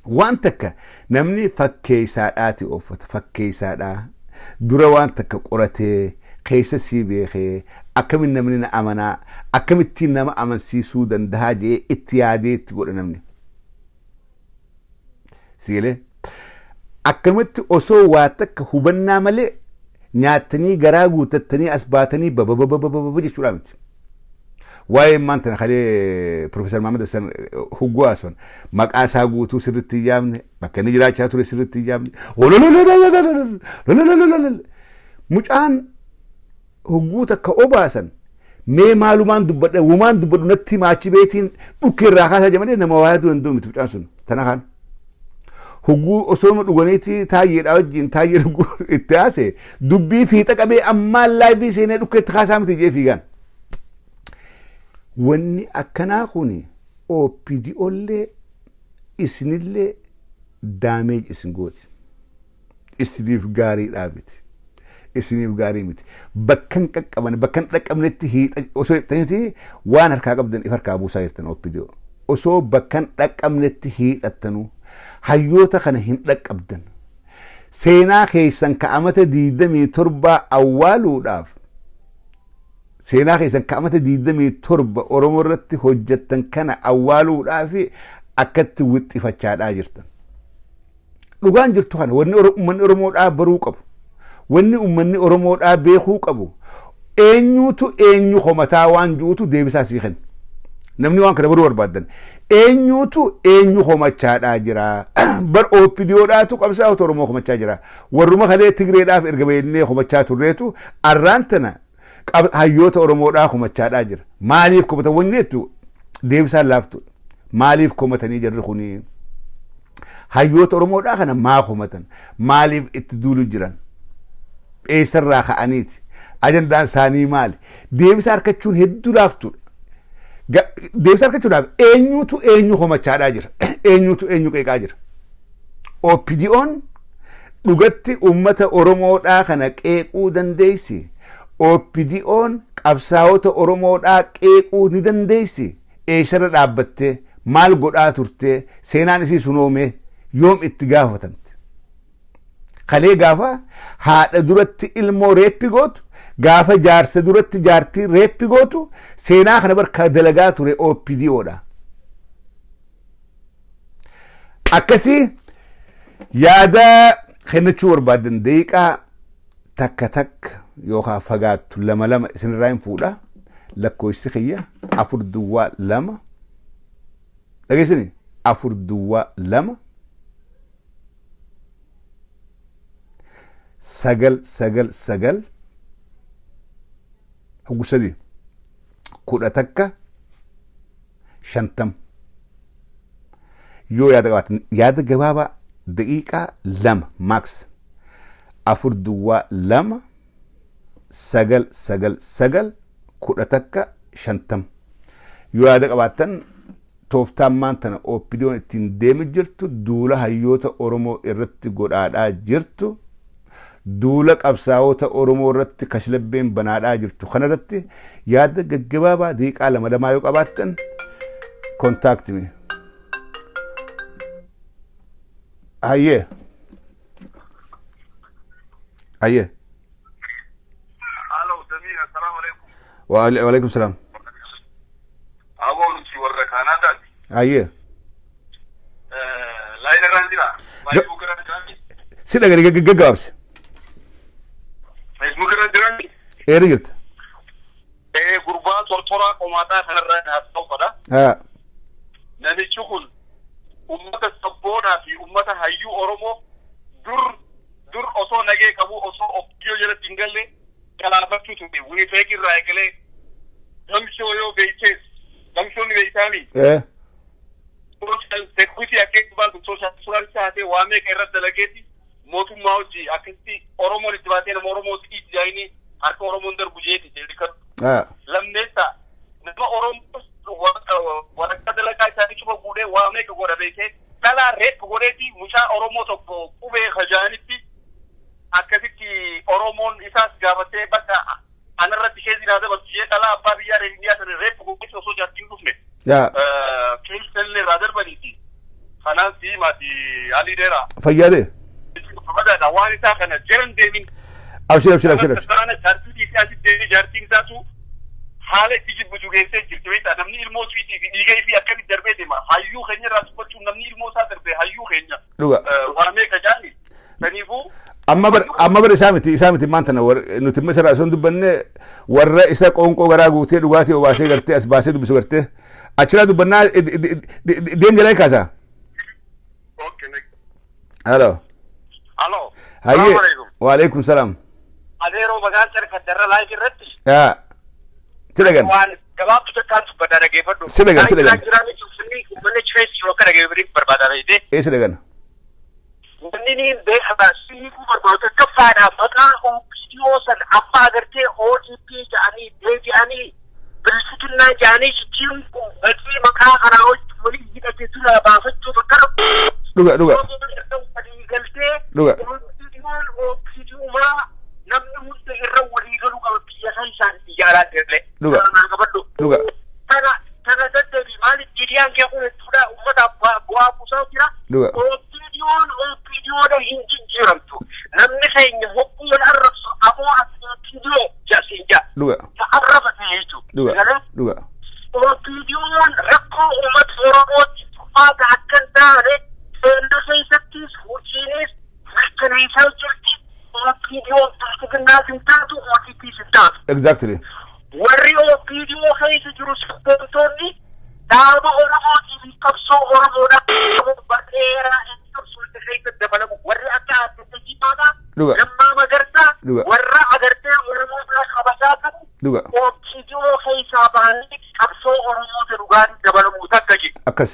وانتك نمني فكي ساداتي اوفت فكي سادا دورا وانتك قرتي كيس سيبيخي اكم نمني امنا اكم تينا ما امن سيسو دندهاجي اتيادي تقول نمني سيله اكمت اوسو واتك هبنا ملي نياتني غراغو تتني اسباتني بجي شورامت واي ما انت خلي بروفيسور محمد حسن هوغواسون مقاسا غوتو سرتي يامني مكن جراچا تو سرتي يامني لا لا لا لا لا لا لا لا مجان هوغوتا كاوباسن مي معلومان دبد ومان دبد نتي ماچي بيتين دوكير راخا جمدي نموايدو اندو متبچاسون تنخان هوغو اسوم دوغنيتي تاير اوجين تاير اتياسه دبي في تقبي اما لاي بي سينه دوكيت خاسامتي جي فيغان وني أكنا خوني OPDOn لي إسنيل دامج إسنغوت إسنيف غاري رابط إسنيف غاري مت بكن كأبان بكن لك أمنتي هي أسوء تنتي وانا ركابدن إفركابو سايرتن OPDO أسوء بكن لك أمنتي هي أتنو حيوتا خنهين لك أبدن سينا خيسان كأمت ديدمي تربا أولو داف سينا خيسان كأمت ديدمي تربا أرمورتي حجتن كان أولو دافي أكت وطي فچاد آجرتن لغان جرتو خان وني أمني أرمور برو قبو وني أمني أرمور بيخو قبو eenyu homataa waan juutu deebisaa siiqan namni waan kana baruu barbaadan eenyu homachaadhaa jira bar OPDOdhaatu qabsaa Oromoo homachaa jira warruma kalee Tigreedhaaf erga beennee homachaa turreetu arraantana hayyoota Oromoodhaa homachaadhaa jira maaliif komata wanneetu deebisaa laaftu maaliif komatanii jirri kuni hayyoota Oromoodhaa kana maa homatan maaliif itti duulu jiran eessarraa ka'aniiti ajandaan saanii maali deebisaa harkachuun hedduu laaftu deebisaa harkachuudhaaf eenyu homachaadhaa jira eenyu qeeqaa jira OPDOn dhugatti ummata Oromoodhaa kana qeequu dandeessi OPDOn qabsaa'ota Oromoodhaa qeequu ni dandeessi eessarra dhaabbattee maal godhaa turtee seenaan isii sunoomee yoom itti gaafatamte kalee gaafa haadha duratti ilmoo reeppi gootu gaafa jaarsa duratti jaartii reeppi gootu seenaa kana barka dalagaa ture OPDOdha akkasi yaada kennachuu barbaadan deeqaa takka yookaan fagaattu lama isinirraa hin fuudha lakkoofsi kiyya 4-2 dhageessani 4-2 9 hugusadi kuda takka 50 yoo yaada gabaaba daqiiqaa 2 max 4-2 9 kuda takka 50 yoo yaada qabaatan tooftaan maantana OPDOn ittiin deemu jirtu duula hayyoota Oromoo irratti godhaadhaa jirtu duula qabsaa'ota Oromoo irratti kashlabbeen banaadhaa jirtu kanarratti yaada gaggabaabaa daqiiqaa 2 yoo qabaatan contact me hayye Hello Damir assalamu alaikum wa alaikum salam awon ci warra kanada hayye line randira Facebook randira sida gari gaggabaabse Facebook randira eerigirta gurbaa tortora qomataa kanarra haasa'u qada namichi kun ummata sabboonaa fi ummata hayyuu Oromoo dur osoo nagee qabu osoo OPDO jalatti hin galle kalaafachuu ture Winnipeg irraa eegalee gamshoo yoo beeytees gamshoonni beeytaami social security akeekbaa social taatee waa meeqa irratti dalageeti mauji akiti oromo litibate na oromo ti jaini arko oromo ndar bujeti jelikat lamnesa nama oromo wala kadala kai sadi chuba bude wa me ko goda beke kala rep godeti musha oromo to kube khajaniti akati oromon isas gabate baka anarati kezi na da basiye kala babiya reniya tare rep godeti so jatin dusme كيف رادر بنيتي خلاص دي ما دي علي ديرا فياده فبدا دواني تاخنا جرن ديمين ابشر انا جارتي دي سياسي دي جارتين ذاتو حاله تيجي بجوغيسه جلتويت نمني الموتويتي ديغي في اكن دربه دي ما هايو خني راسبتو نمني الموسا دربه هايو خني وامي كجاني تنيفو amma bar isamiti maanta nuti masara son dubbanne warra isa qonqo garaa guutee dhugaati obaasee gartee as baasee dubbisu gartee achira dubbannaa deem jalaa kaasa halo hayye wa alaikum salam adeero bagaan sarka darra laayif irratti sidagan waan gabaabtu takkaan dubbaddaa dhageeffadhu sidagan jiraani cuffinni ummanni chifeessi yoo akka dhageeffadhiif barbaadaa beekte sidagan wanni beekama siiquu barbaadu kaffaadha maqaa OPDO san amma agartee OTP jedhanii deebi'anii bilisinnaa jedhanii jijjiiruun kun gatii maqaa kanaa waliin hidhate tura baafachuu bakka dhuga galtee OPDO namni hundi irra walii galuu qaba biyya san isaan ijaaraa jirre dhuga tana daddabii maaliif miidiyaan kee kun jechuudha uummata bu'aa buusaa jira OPDOda hin jijjiiramtu namni keenya hogguu wal arrabsu ammoo OPDO jasinja ta'arrafate jechuudha OPDOon rakkoo uummata Oromootti tufaata akka hin taane seenda keessattis hojiinis mirkaneessaa jirti OPDOon bilisinnaa hin taatu OTPs hin taatu exactly warri OPDO keessa jiru sabboontoonni dhaaba Oromootiif qabsoo Oromoodhaan bareeraa warri akka addatti baada lammaa magarsaa warra agartee Oromoo bira qabasaa qabu OPDO keessaa bahanii qabsoo Oromoota dhugaatii dabalamuu takka jiru akkas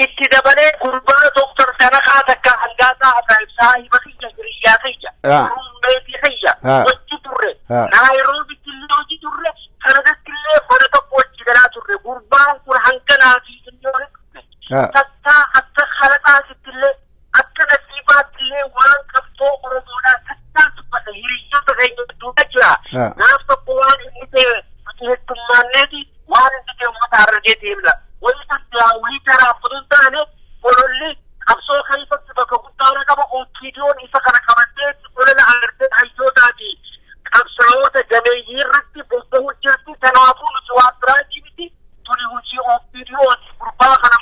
itti dabalee gurbaa Dr. Darakaa takka hangaasaa asaayibsaa hiba kiyya hiriyyaa kiyya rummeetii kiyya hojii turre naayiroobitti illee hojii turre kanadatti illee bara tokko hojii galaa turre gurbaan kun hanganaa fi inni tattaa akka kalaqaasitti illee akka nasiibaatti illee waan qabsoo Oromoodhaa tattaa dubbata hiriyoota keenya duuba jira naaf tokko waan inni ta'e nuti heddummaanneeti waan inni ta'e uummata argee deemna wayita daawwii taraafuu taane ololli qabsoo keessatti bakka guddaa qaba OPDOon isa kana qabattee olola agartee hayyootaa fi qabsaa'ota gameeyyii irratti bobba'uu jirti kanaafuu nuti waan biraati miti tuni hojii OPDOoti gurbaa kana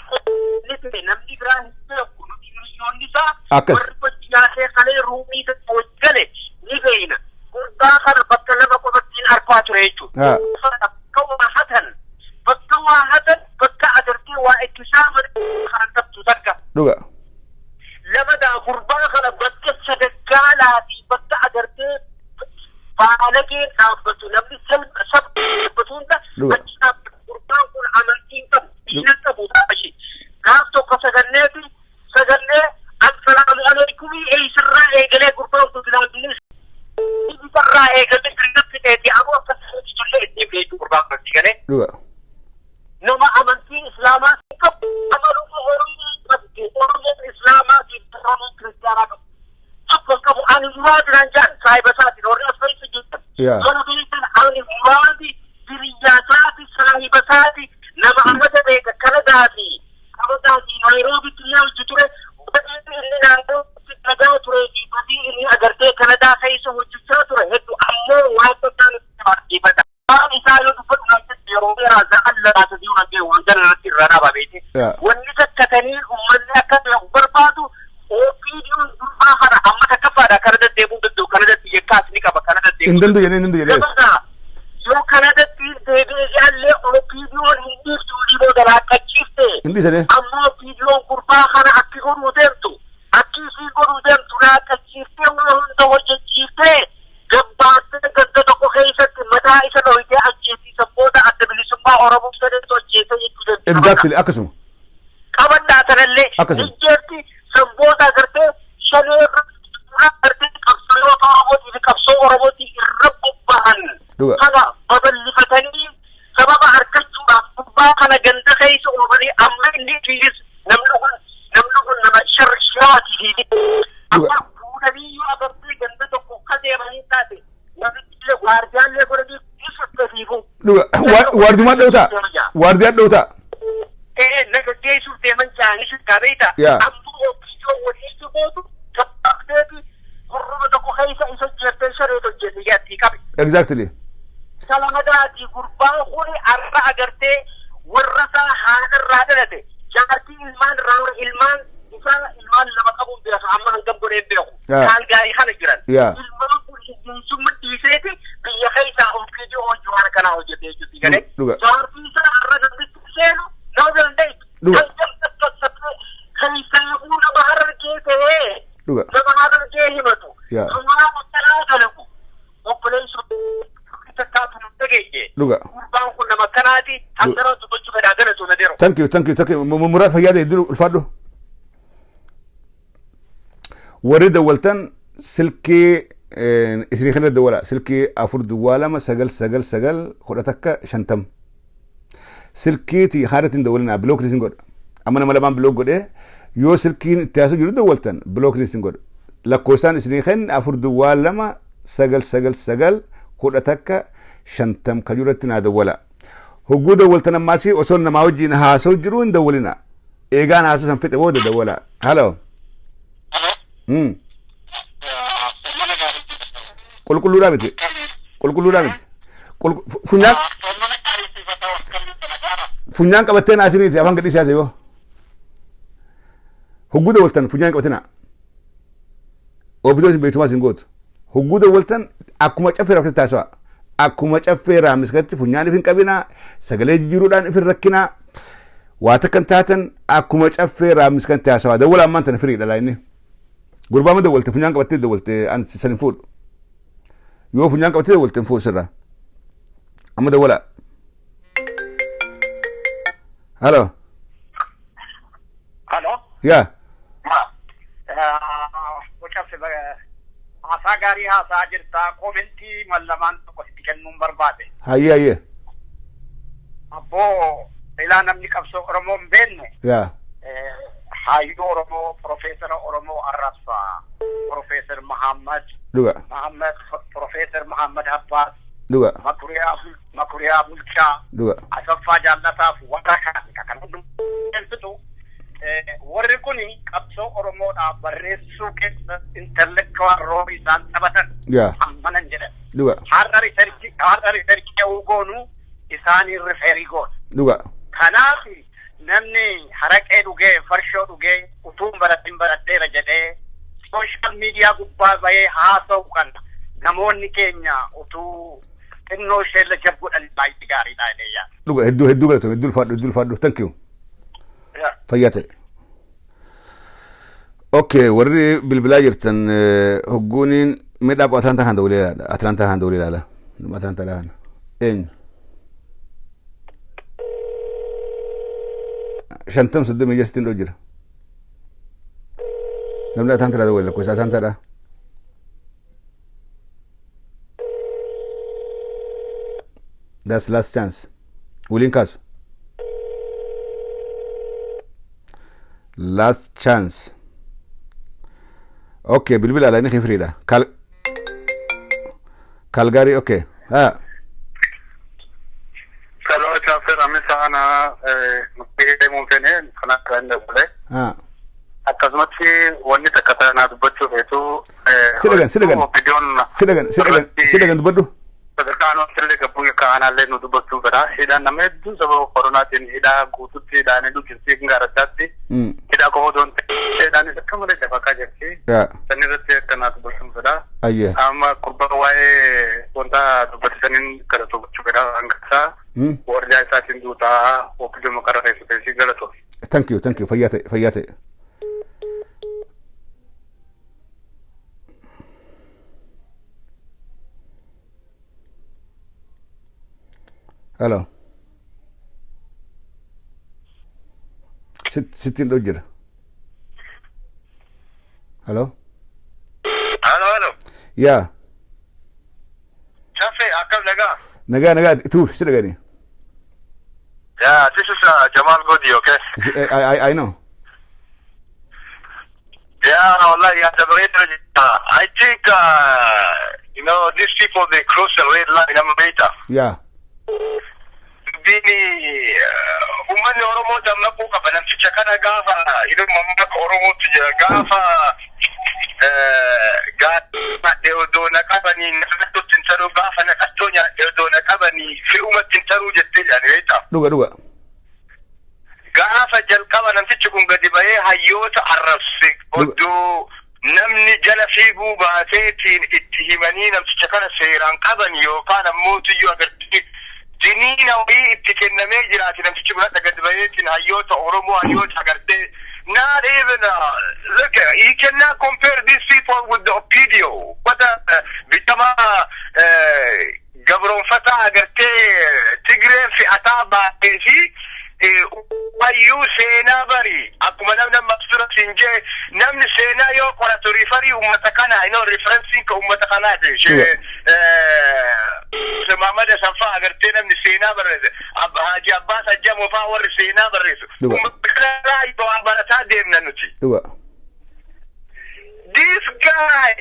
ni ta'e namni biraa hin beeku nuti hiriyoonni isaa warri bajjiyaasee kalee ruumii tokko hojjale ni beeyna gurbaa kana bakka lama qofattiin argaa ture jechuudha bakka waa hatan bakka agartee waa ittisaa kana qabdu takka lamadaa gurbaa kana bakka sadaggaalaa fi bakka agartee baalageen dhaabbatu namni dhaabbatu hunda achi dhaabbatu gurbaan kun amantiin qabu diina qabu taashi gaaf tokko saganneeti sagannee assalaamu alaikumii eeysirraa eegalee gurbaan kun bilaanbinis ibisarraa eegalee birnatti dheeti ammoo akka ijoollee ittiin beeku gurbaan kun galee nama amantiin islaamaa qabu amaluma Oromoo qabdi Oromoon islaamaa fi Oromoon kiristaanaa qabu tokko qabu ani muraadinaan jaan saahibasaatiin warri as keessa jirtan mana beekan ani muraadi hiriyyaasaati saahibasaati nama amata beeka kanadaati naayiroobitti illee hojii ture badii inni naannoo nagaa turee fi badii inni agartee kanadaa keessa hojjechaa ture hedduu ammoo waan tokkaan itti margifata waan isaa yoo dubbatu naannatti yeroo dheeraa za'an lalaata diuna gee wanjala irratti irra dhaaba beeti wanni takkatanii ummanni akka barbaadu OPDOon durbaa kana amma takkaffaadha kana deddeebuu danda'u kana daddi yekkaas ni qaba kana deddeebuu hin danda'u yoo kana daddi deebi'ee jaallee OPDOon hin dhiiftu dhiboo dalaaqqachiifte ammoo OPDOon gurbaa kana akki godhuu deemtu akki isii godhuu deemtu naaqachiiftee waa hunda hojjechiiftee gabbaattee ganda tokko keessatti mataa isa dhohitee ajjeesiisa booda adda bilisummaa Oromoo sadeetu ajjeesee jechuu dandeenya. Exactly akkasuma. Qabaddaa sanallee ijjeetti sanboota agartee shanee kana babal'ifatanii sababa harkachuudhaaf gubbaa kana ganda keessa oolanii amma inni fiigis namni kun nama sharshaatii amma fuudhanii yoo agartee ganda tokko kadeemanii taate namichi waardiyaallee godhanii isatti waardiyaa dhowtaa nagaggeessuuf deeman jaanis qabeeta ammoo ofiisoo walitti gootu taphaaqteeti gurruma tokko keessa isa jettee shareeto jenne yaatti qabe. Exactly. Salamadaati gurbaan kun arra agartee warra isaa haadharraa dhalate jaartii ilmaan lama qabuun beeku amma hangam godheen beeku kaan gaarii kana jiran ilmaan kun hiyyumsumma dhiiseeti biyya keessaa OPDO hojii waan kanaa hojjetee jirti galee jaartii isaa arra dandeetti seenu nama dandeetti kan isaafuu nama harargee ta'ee nama harargee himatu waan akkanaa dalagu obboleessu takkaatu nu dhageeyye gurbaan kun nama akkanaati hangara dubbachuu fedhaa galatu na dero. Thank you. Muraasa fayyaada iddoo ulfaadhu. Warri dawwaltan silkii isinii kana dawwala silkii 422 silkiiti haadatiin dawwalinaa bilookni isin godha amma nama lamaan bilook godhee yoo silkiin itti haasoo jiru dawwaltan bilookni isin godha lakkoofsaan isinii kan 422 ka jirutti naa dawwala hogguu dawwaltan ammaasii osoo namaa wajjin haasoo jiru hin dawwalina eegaan haasoo san fixe booda dawwala halo qulqulluudhaa miti funyaan qabattee naasiniiti afaan gadhiisee haasee yoo hogguu dawwaltan funyaan qabattee OPDOn beektumaa isin gootu hogguu dawwaltan akkuma caffeera ofitti taasisaa akkuma caffeera miskatti funyaan ifin qabinaa sagalee jijjiiruudhaan ifin rakkinaa waa takkan taatan akkuma caffeera miskatti taasisaa dawwala ammaan tana firii dhalaa inni gurbaa dawwalte funyaan qabattee dawwalte an san hin fuudhu yoo funyaan qabattee dawwalte hin fuudhu sirraa amma dawwala halo yaa haasaa gaarii haasaa jirtaa komentii mallamaan tokko itti kennuun barbaade. Hayyee. Abboo ilaa namni qabsoo Oromoo hin beekne. Hayyuu Oromoo Profeesara Oromoo Arrabsaa Profeesar Mahammad. Profeesar Mahammad Abbas. Makuriyaa Bulchaa. Asaffaa Jaallataaf warra kan hundumtuu warri kun qabsoo Oromoodhaaf barreessuu keessa intellectual role isaan taphatan ammanan jedhan har'a riserchii goonu isaanii riferii goona kanaaf namni haraqee dhugee farshoo dhugee utuun baradheera jedhee sooshaal miidiyaa gubbaa bahee haasa'u kan namoonni keenya utuu xinnoo isheella jabbuudhan baay'ee gaariidha jedhee hedduu galatoomi hedduu ulfaadhu thank you fayyaa ta'e. Okay, warri bilbilaa jirtan hogguuniin midhaa Atlantaa kan dawwalee ilaala. Atlantaa kan dawwalee ilaala. Atlantaa dhaan. Eenyu? 50 60 dhoo jira. Namni Atlantaa dawwalee lakkoofsa Atlantaa dhaa. That's last chance. Waliin kaasu. Last chance. Okay, bilbila ala ini khifrida. Calgary, okay. Kalau chafir amisana mungkin mungkin karena kerana boleh. Akasmati wanita kata na dubbachuu feetu. Sidagan dubbadhu. Sadarkaan wantillee gabbuu kaanaallee nu dubbachuu fedha. Hidhaan nama hedduu sababa koronaatiin hidhaa guututti hidhaanii dhugiltii hin gaaraddaatti. Hidhaa qofa odoon hidhaanis akka malee dafaqaa jirti. San irratti akkanaa dubbachuun fedha. Amma gurbaa waa'ee wanta dubbatisaniin gara dubbachuu fedha hangasaa. Warjaa isaatiin duutaa OPDOn maqarra keessatti galatu. Thank you. Fayyaa ta'e. Hello. Sitting do jira. Hello. Hello. Yeah. Chafe, akam naga. Naga, ituuf si dhagani. Yeah, this is Jamal Booddee, okay? I know. Yeah, Allah, yeah, the great. I think, these people, they cross the red line, I'm later. Yeah. Bini, umani Oromo damna puka ba namticha kana gafa, mamma Oromo tija gafa, gafa deodo na kabani nakato tintaru gafa na katonya deodo na kabani fi tintaru jette yani weta. Duga. Gafa jalqaba namtichi kun gadi bahe hayyota arrabsi oddo namni jala fiigu baateetiin itti himanii namticha kana seeraan qaban yookaan ammoo tuyyuu agartee diniina wayii itti kennamee jiraati namtichi kun gadi baheetiin hayyoota Oromoo hayyoota agartee not even look, you cannot compare these people with the OPDO. What bitama gabroonfata agartee Tigreen fi ataa baateefi wayu seenaa bari akkuma namni maqsura sinje namni seenaa yoo qoratu rifari ummata kana referencing ka ummata kana de Muhammad Safa agartee namni seenaa barreesse Haji Abbas Ajjamo fa warri seenaa barreessu ummata kana yoo barata deemna nuti. This guy,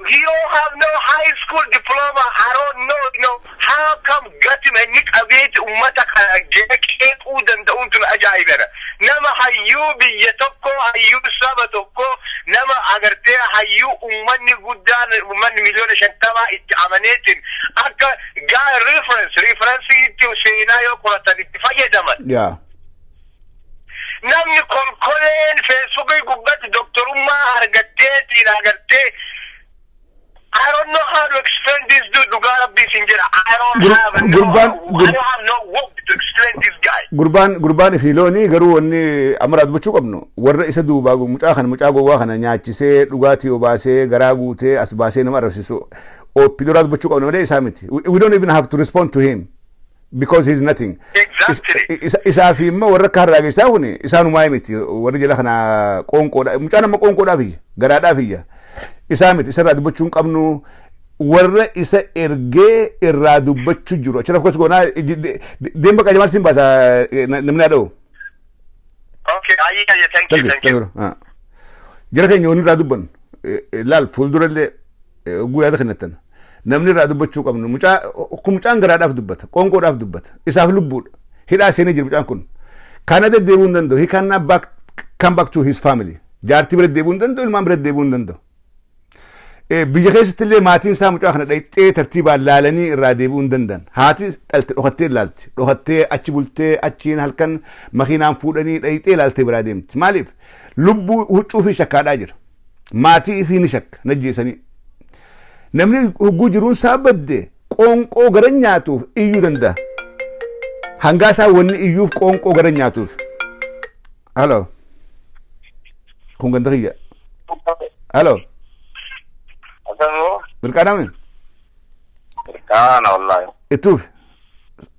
he don't have no high school diploma. I don't know, how come got him a nick a bit umataka jake udan the untun ajaibera. Nama hayu biyya tokko hayu saba tokko nama agarte hayu ummanni guddaan ummanni miliyoona 50 itti amaneetin akka guy reference itti seenaa yoo qoratan itti fayyadaman. Yeah. Namni kolkoleen feesbuukii gubbatti doktorummaa argatteetiin agartee I don't know how to explain this dude. I don't have no word to explain this guy. Gurbaan fiiloni garuu wanni amaraat gochuu qabnu warra isa duubaa mucaa gowwaa kana nyaachisee dhugaatii obaasee garaa guutee as baasee nama arrabsisu OPDOraat gochuu qabnu malee isaa miti. We don't even have to respond to him because he's nothing. Exactly. Isaa fi immoo warra akka harraageessaa kuni isaanumaa miti warri jala kana qoonqoodha mucaa nama qoonqoodhaaf iyya garaadhaaf iyya. Isaa miti isarraa dubbachuun qabnu warra isa ergee irraa dubbachuu jiru achirraaf gosa goonaa deemba qajamaan siin baasa namni haadha'u. Okay, thank you. Jara keenya wanni irraa dubbannu laal fuuldurallee guyyaa kennatan namni irraa dubbachuu qabnu mucaan garaadhaaf dubbata qoonqoodhaaf dubbata isaaf lubbuudha hidhaa seenee jiru mucaan kun kana deddeebi'uu hin danda'u he cannot come back to his family jaartii bira deddeebi'uu hin danda'u ilmaan bira deddeebi'uu hin danda'u. Biyya keessatti illee maatiin isaa mucaa kana dhayxee tartiibaan laalanii irraa deebi'uu hin danda'an. Haati dhalte dhokattee laalti. Dhokattee achi bultee achiin halkan makiinaan fuudhanii dhayxee laaltee biraa deemti. Maaliif? Lubbuu huccuu fi shakkaadhaa jira. Maatii fi ni shakka najjeesanii. Namni hugguu jiruun isaa badde qoonqoo gara nyaatuuf iyyuu danda'a. Hangaa isaa wanni iyyuuf qoonqoo gara nyaatuuf. Halo. Kun ganda kiyya. Halo. Berkadang wallahi. Itu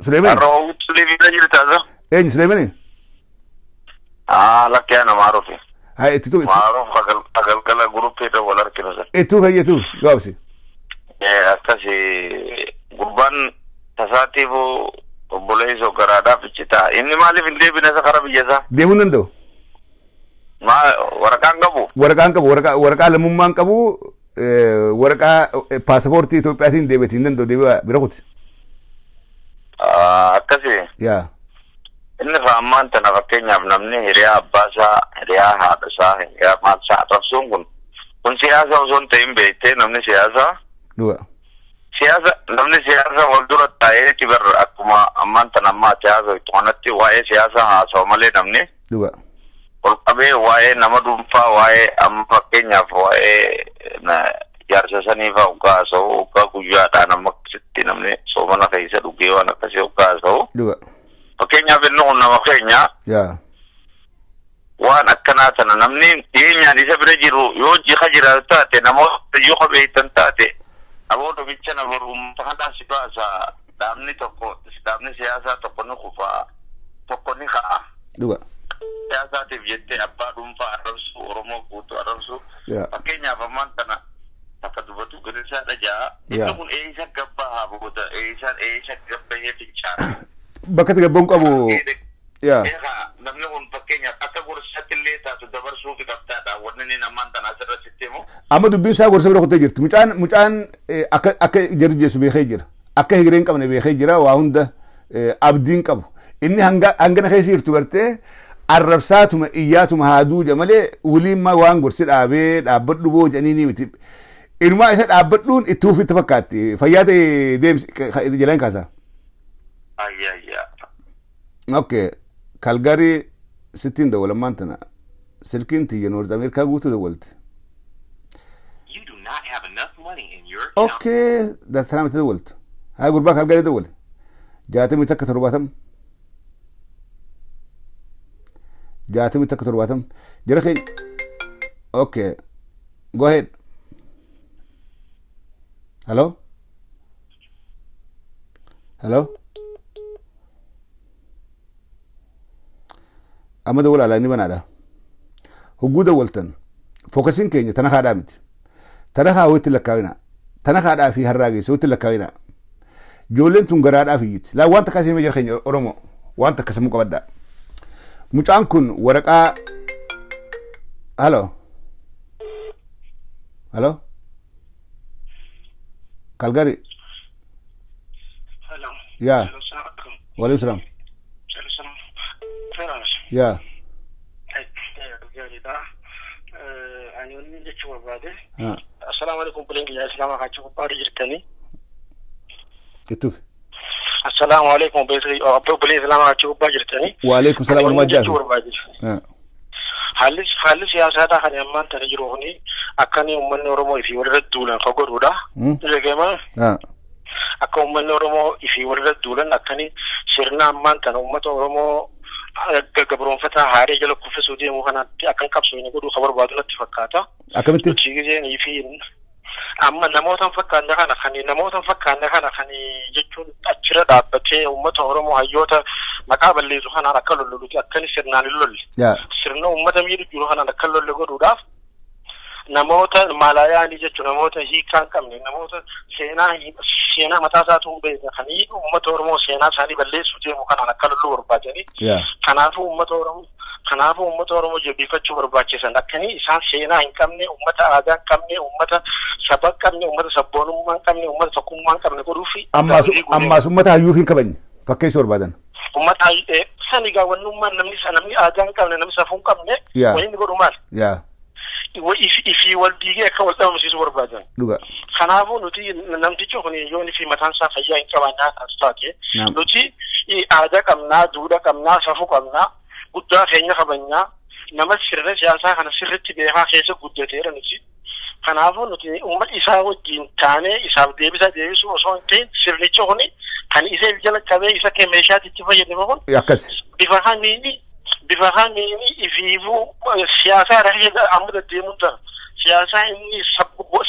Sulaiman. Arrow Sulaiman aja taza. Sulaiman ni? Lakya na Maruf. Hai itu. Maruf agal kala grup itu walar kira sa. Itu hai itu. Jawab sih. Asta si Gurban tasati bu boleh so karada picita. Ini malif inde binasa karab jasa. Debunan do. Warakaan qabu. Waraqaa lammummaan qabu. Waraqaa paaspoortii Itoophiyaatiin deebitiin danda'u deebi'aa bira kuti. Akkasii. Yaa. Inni faammaan tana fakkeenyaaf namni hiriyaa abbaasaa, hiriyaa haadhasaa, hiriyaa maalsaa arrabsuun kun siyaasa osoo hin ta'in beektee namni siyaasaa. Dhuga. Namni siyaasa wal dura taa'ee tibar akkuma ammaan tana ammaa siyaasa itti waa'ee siyaasaa haasawa malee namni. Dhuga. Ol qabee waa'ee nama dhuunfaa waa'ee amma fakkeenyaaf waa'ee jaarsa saniifaa hoggaa haasa'u hoggaa guyyaadhaan amma akkasitti namni soomana keessa dhugee waan akkasii hoggaa haasa'u. Fakkeenyaaf inni kun nama keenya waan akkanaa sana namni dhiyeenyaan isa bira jiru yoo jiha jiraatu taate namoota yoo qabeeytan taate namoota bicha na barumsa kanaa si baasa dhaabni siyaasaa tokko ni kufaa tokko ni ka'a. Siyaasaatiif jettee abbaa dhuunfaa arrabsu Oromoo guutuu arrabsu fakkeenyaaf ammaan kana akka dubbatu gadisaadha jaa inni kun eessa gabbaa booda eessa gabbahee fincaa. Bakka itti gabboon qabu. Yaa. Namni kun fakkeenyaaf akka gorsaatti illee taatu dabarsuu fi qabtaadha. Wanni inni namaan tanaa asirratti himu. Amma dubbiin isaa gorsa bira kuttee jirti. Mucaan akka jarjeessu beekee jira. Akka higireen qabne beekee jira. Waa hunda abdiin qabu. Inni hangana keessa jirtu gartee arrabsaatuma iyyaatuma haaduuja malee waliin waan gorsi dhaabbadhu boo jedhanii miti. Inumaa isa dhaabbadhuun itti ufitti fakkaatti. Fayyaa ta'e deemsi jalaan kaasaa. Ayyaa. Okay. Calgary sittin dawwala maantana silkiin tiyya North America guutuu dawwalte. You do not have enough money in your account. Okay, that's time to dawwalte. Haa gurbaa Calgary dawwale. 67 67 jira keenya. Okay. Go ahead. Hello? Amma dawwala ala inni banaadha. Hogguu dawwaltan fookasiin keenya tana haadhaa miti. Tana haa walitti lakkaawina. Tana haadhaa fi harraa geesse walitti lakkaawina. Ijoolleen tun garaadhaaf iyyiti. Laa wanta akkasii jira keenya Oromoo wanta akkasii muka baddaa. Mucaan kun waraqaa Hello? Calgary. Hello. Yeah. Walaikum salam. Yeah. Assalamu alaikum bulingi ya islama kachu bari jirtani. Kituf. Assalamu alaikum bulingi islama kachu bari jirtani. Wa alaikum salam wa majah. Haalli siyaasaadhaa kan ammaan tana jiru kuni akkanii uummanni Oromoo ifi walirra duulan ka godhuudha. Jegeema. Akka uummanni Oromoo ifi walirra duulan akkanii sirna ammaan tana uummata Oromoo gabroonfataa haaree jala kuffisuu deemuu kanatti akkan qabsoo inni godhuu ka barbaadu natti fakkaata. Akkamitti? Chiigizeen ifi amma namootan fakkaanne kana kan jechuun achirra dhaabbatee uummata Oromoo hayyoota maqaa balleessu kanaan akka lolloluuti akkani sirnaan hin lolle. Sirna uummata miidhu jiru kanaan akka lolle godhuudhaaf namoota maalayaanii jechuun namoota hiikaa hin qabne namoota seenaa mataa isaatu hin beekne kan uummata Oromoo seenaa isaanii balleessuu deemu kanaan akka lolluu barbaadanii. Kanaafuu uummata Oromoo jabbiifachuu barbaachisan akkanii isaan seenaa hin qabne uummata aadaa hin qabne uummata saba hin qabne uummata sabboonummaa hin qabne uummata tokkummaa hin qabne godhuufi. Ammaas uummata hayyuuf hin qabne fakkeessuu barbaadan. Uummata sani gaawwannummaan namni aadaa hin qabne namni safuu hin qabne waliin godhu maal? Ifi wal diigee akka wal dhabamsiisuu barbaadan. Kanaafuu nuti namtichi kun yoo ifi mataan isaa fayyaa hin qabaannaa taate nuti aadaa qabnaa duudhaa qabnaa safuu qabnaa guddaa keenya kabajnaa nama sirna siyaasaa kana sirriitti beekaa keessa guddateera nuti. Kanaafuu nuti uummata isaa wajjin taanee isaaf deebisuu osoo hin ta'in sirnicha kun kan isa jala qabee isa kee meeshaatti itti fayyadamu kun bifa kamiini ifiifuu siyaasaa irra amma deddeemuun ta'a. Siyaasaa inni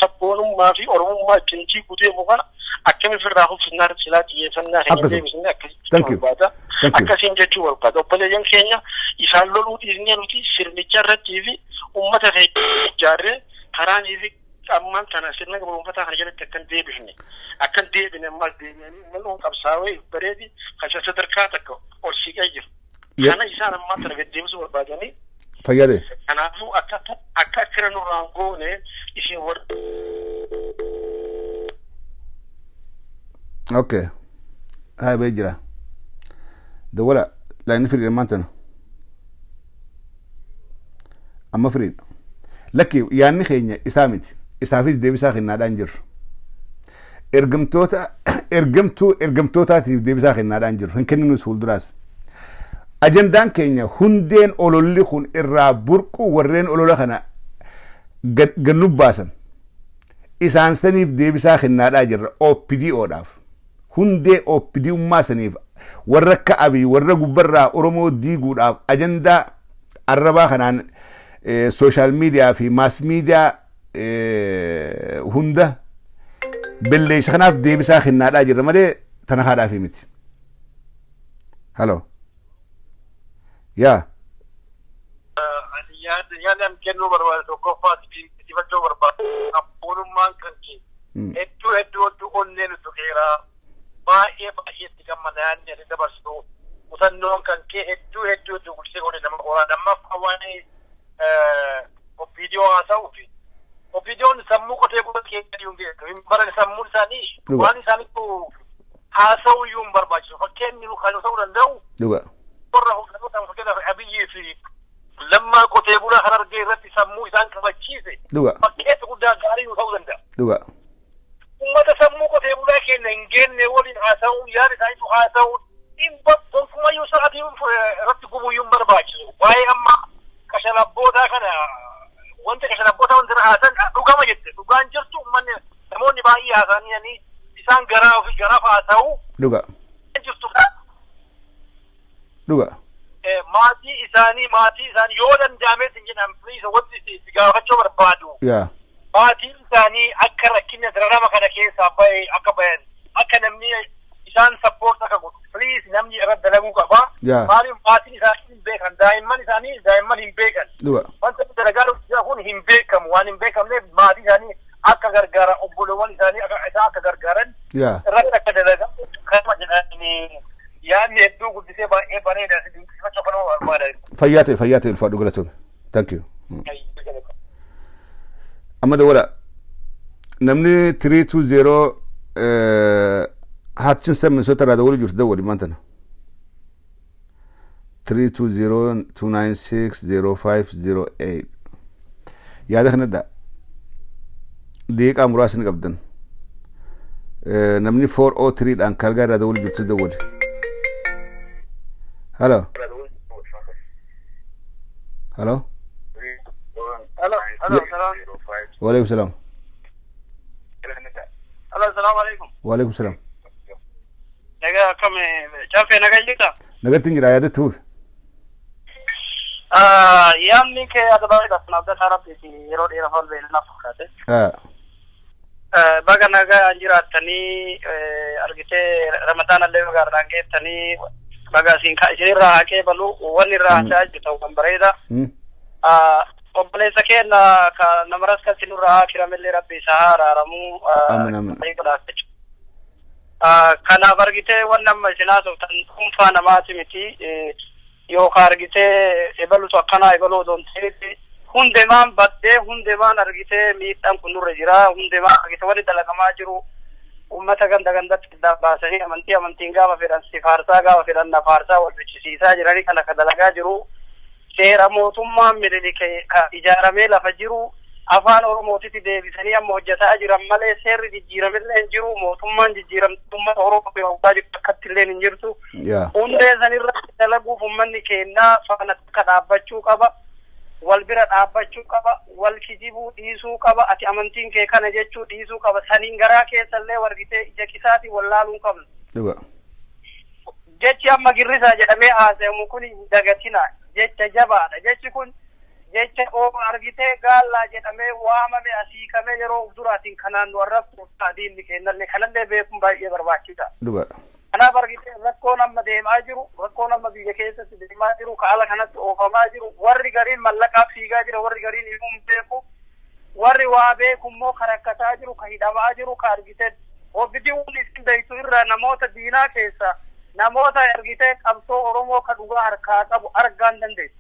sabboonummaa fi oromummaa ittiin deemu kana akkamiif irraa hubsinnaa silaa xiyyeeffannaa keenya deebisnee akkasitti barbaada. Akkasiin jechuu barbaada. Obboleeyyan keenya isaan loluu dhiisnee nuti sirnicha irrattii fi uummata keenya ijaarree karaanii fi ammaan kana sirna gabroonfataa kana jalatti akkan deebine ammas deebi'anii uummanni qabsaa'ee bareedi kan sadarkaa takka ol siqee jiru. Kana isaan ammaan kana deddeebisuu barbaadanii. Fayyade. Kanaafuu akka akkira nurraan goone isin Okay. Hai bejira. Dawala lain free mantan. Amma free. Laki yaanni keenya isaa miti. Isaafis deebisaa kennaadhaan jirru. Ergamtootaatiif deebisaa kennaadhaan jirru. Hin kenninus fuulduraas. Ajandaan keenya hundeen ololli kun irraa burqu warreen olola kana gannu baasan. Isaan saniif deebisaa kennaadhaa jirra OPDOdhaaf. Hundee OPDummaa saniif warra akka abii warra gubbarraa Oromoo diiguudhaaf ajandaa arrabaa kanaan social media fi mass media hunda belleessa kanaaf deebisaa kennaadhaa jirra malee tana haadhaaf miti. Hello. Yeah. Yaadam kennu barbaadu tokkoffaatti itifachuu barbaadu abboonummaan kan hedduu onneen tuqeera haasa'uu fi OPDOn sammuu qotee bulaa keessa yuun beeku baran sammuu isaanii waan isaaniitu haasa'uu yuun barbaachisu fakkeenyi kan ta'uu danda'u warra hojjetoota fakkeenyaaf Abiyyi fi lammaa qotee bulaa kan argee irratti sammuu isaan qabachiise fakkeetti guddaa gaarii ta'uu danda'a. Ummata sammuu qotee bulaa keenya hin geenne waliin haasa'uun yaada isaaniitu haasa'uun dhimma gonkumayyuu sa'aatii irratti gubuyyuun barbaachisu. Waa'ee amma kashalabboota kana wanta kashalabboota wanta haasan dhugama jette dhugaan jirtu ummanni namoonni baay'ee haasa'anii isaan garaa ofii garaaf haasa'u. Jirtu maatii isaanii yoo danda'amees hin jedhan filiisa wanti itti gaafachuu barbaadu. Maatiin isaanii akka rakkina dararama kana keessaa bahe akka bayan akka namni isaan sappoort akka godhu filiis namni irratti dalaguu qaba. Maaliif maatiin isaanii hin beekan daa'imman hin beekan. Wanta dalagaa dhufu kun hin beekamu waan hin beekamneef maatii isaanii akka gargaara obbolowwan isaanii akka gargaaran irratti akka dalagan kama jedhanii yaadni hedduu guddisee baay'ee bareeda dinqisiifachuu kan barbaada. Fayyaa ta'e ulfaadhu galatoome. Thank you. Amma dawala namni 320 Hutchinson Minnesota irraa dawaluu jirtu dawali maantana 320-296-0508 yaada kanadha deeqaa muraasni qabdan namni 403 dhaan kalgaa irraa dawaluu jirtu dawali. Hello. Waalaikum salam. Assalamu alaikum. Waalaikum salam. Naga kame chafe naga jita. Naga tinjira yaada tuuf. Yaamni ke adabaa dhafna da harabti yeroo dheeraa fal beelna fakkaate. Baga naga jiraatanii argitee Ramadaan illee magaarraan geettanii baga isinirraa haqee balu wanni irraa hachaa jirtu kan bareeda. Obboleessa keenya nama rakkatti nurraa kiramellee rabbi isaa araaramu kanaaf argitee waan nama isinaa ta'u tan dhuunfaa namaati miti yookaan argitee ebalutu akkanaa ebaluu doonteeti hundemaan baddee hundemaan argitee miidhaan kun nurra jira hundemaan argitee wali dalagamaa jiru ummata gandatti baasanii amantiin gaafa fedhan sifaarsaa gaafa fedhan nafaarsaa wal fichisiisaa jiranii kan akka dalagaa jiru. Seera mootummaan mililikee ijaaramee lafa jiru afaan Oromootitti deebisanii amma hojjetaa jiran malee seerri jijjiiramellee hin jiru mootummaan jijjiiramtummaa Oromoo beekaa jirtu akkatti illee hin jirtu. Hundee sanirratti dalaguuf uummanni keenyaa faana akka dhaabbachuu qaba wal bira dhaabbachuu qaba wal kijibuu dhiisuu qaba ati amantiin kee kana jechuu dhiisuu qaba saniin garaa keessallee wargitee ija kisaatii wallaaluu qabna. Jechi amma girrisaa jedhamee haasayamu kun dagatina. Jecha jabaadha jechi kun jecha argitee gaallaa jedhamee waamame asiikamee yeroo duraatiin kanaan nu arrabsuuf diinni kennallee kanallee beekuun baay'ee barbaachisaa. Kanaaf argitee rakkoon amma deemaa jiru rakkoon amma biyya keessatti deemaa jiru haala kanatti oofamaa jiru warri gariin mallaqaaf fiigaa jira warri gariin ilmuun beeku warri waa beeku immoo kan rakkataa jiru kan hidhamaa jiru kan argitee OPDOn isin beektu irraa namoota diinaa keessa namoota argitee qabsoo Oromoo ka dhugaa harkaa qabu argaan dandeessu.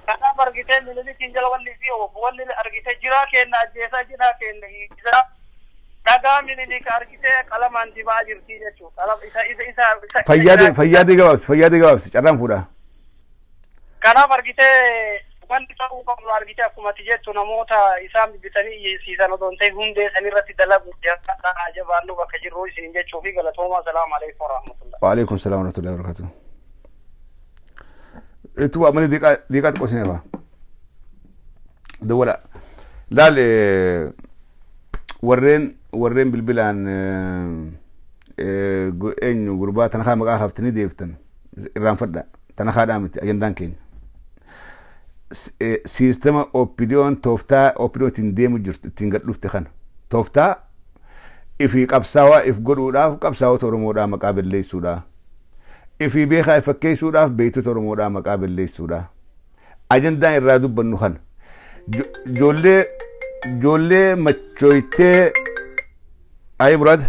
Kanaaf argitee militiin jala wanni fi wanni argitee jiraa kenna ajjeesaa jiraa kenna hiikisaa dhagaa miliika argitee qalamaan dibaa jirti jechuudha. Fayyaadee gabaabsi carraan fuudha. Kanaaf argitee wanti ta'uu qabu argitee akkuma jettu namoota isaan bibbitanii iyyeessiisan odoo hin ta'in hundee sanirratti dalagu jabaannu bakka jirru isin jechuu fi galatooma salaamu alaikum warahmatullah. Wa alaikum salaam warahmatullahi wabarakatuh. Itu amali diiqaa xiqqoo isin eebaa. Dawwala laal warreen bilbilaan eenyu gurbaa tana kaa maqaa haftanii deeftan irraanfadha tana kaadhaa miti ajandaan keenya. Siistema OPDOn tooftaa OPDOn ittiin deemu jirtu ittiin gad dhufte kana tooftaa ifii qabsaawaa if godhuudhaaf qabsaawota Oromoodhaa maqaa balleessuudhaa ifii beekaa fakkeessuudhaaf beektota Oromoodhaa maqaa balleessuudhaa ajandaan irraa dubbannu kana ijoollee machooytee ayi muraad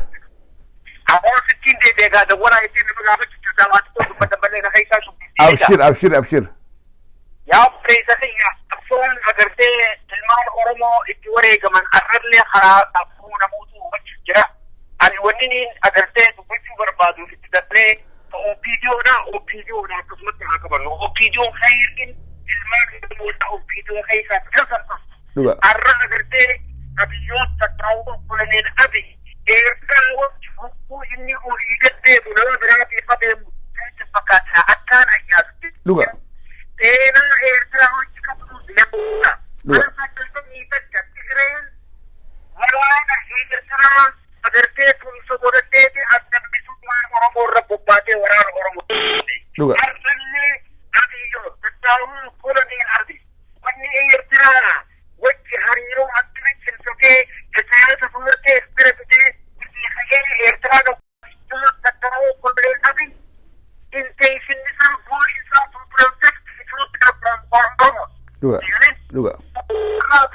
Aboo sittiin deebi'ee dawwalaa ittiin nama gaafachuutu waan dubbattan ballee na keessaa abshir yaa preesa kiyya absoon agartee Oromoo itti wareegaman arrallee karaa qabuu namoota wajjin jira. Ani wanni agartee dubbachuu barbaadu itti dabalee OPDOn akkasumatti haa qabannu. OPDOn khayriin ilmaan namoota OPDOn keessaa tasaafas. Arra agartee abiyyoota ta'uu koloneel abi eertiraan wajji hukkuu inni olii gaddeebu nama biraatiif adeemu fakkaata akkaan ayyaatti. Seenaa eertiraa wajji qabdu yabuudha. Mana sakkaltanii takka Tigreen waraana eertiraa agartee tumsa godhatteeti addambisuudhaan Oromoo irra bobbaatee waraana Oromoo. Arsallee abiyyoo tattaa'uun koloneel abi wanni eertiraa wajji hariiroo akkana cimsatee tajaajila fuudhee bira fidee eertiraa tattaa'uu koloneel abi intention isaa gool isaa protect Ethiopia from Oromo.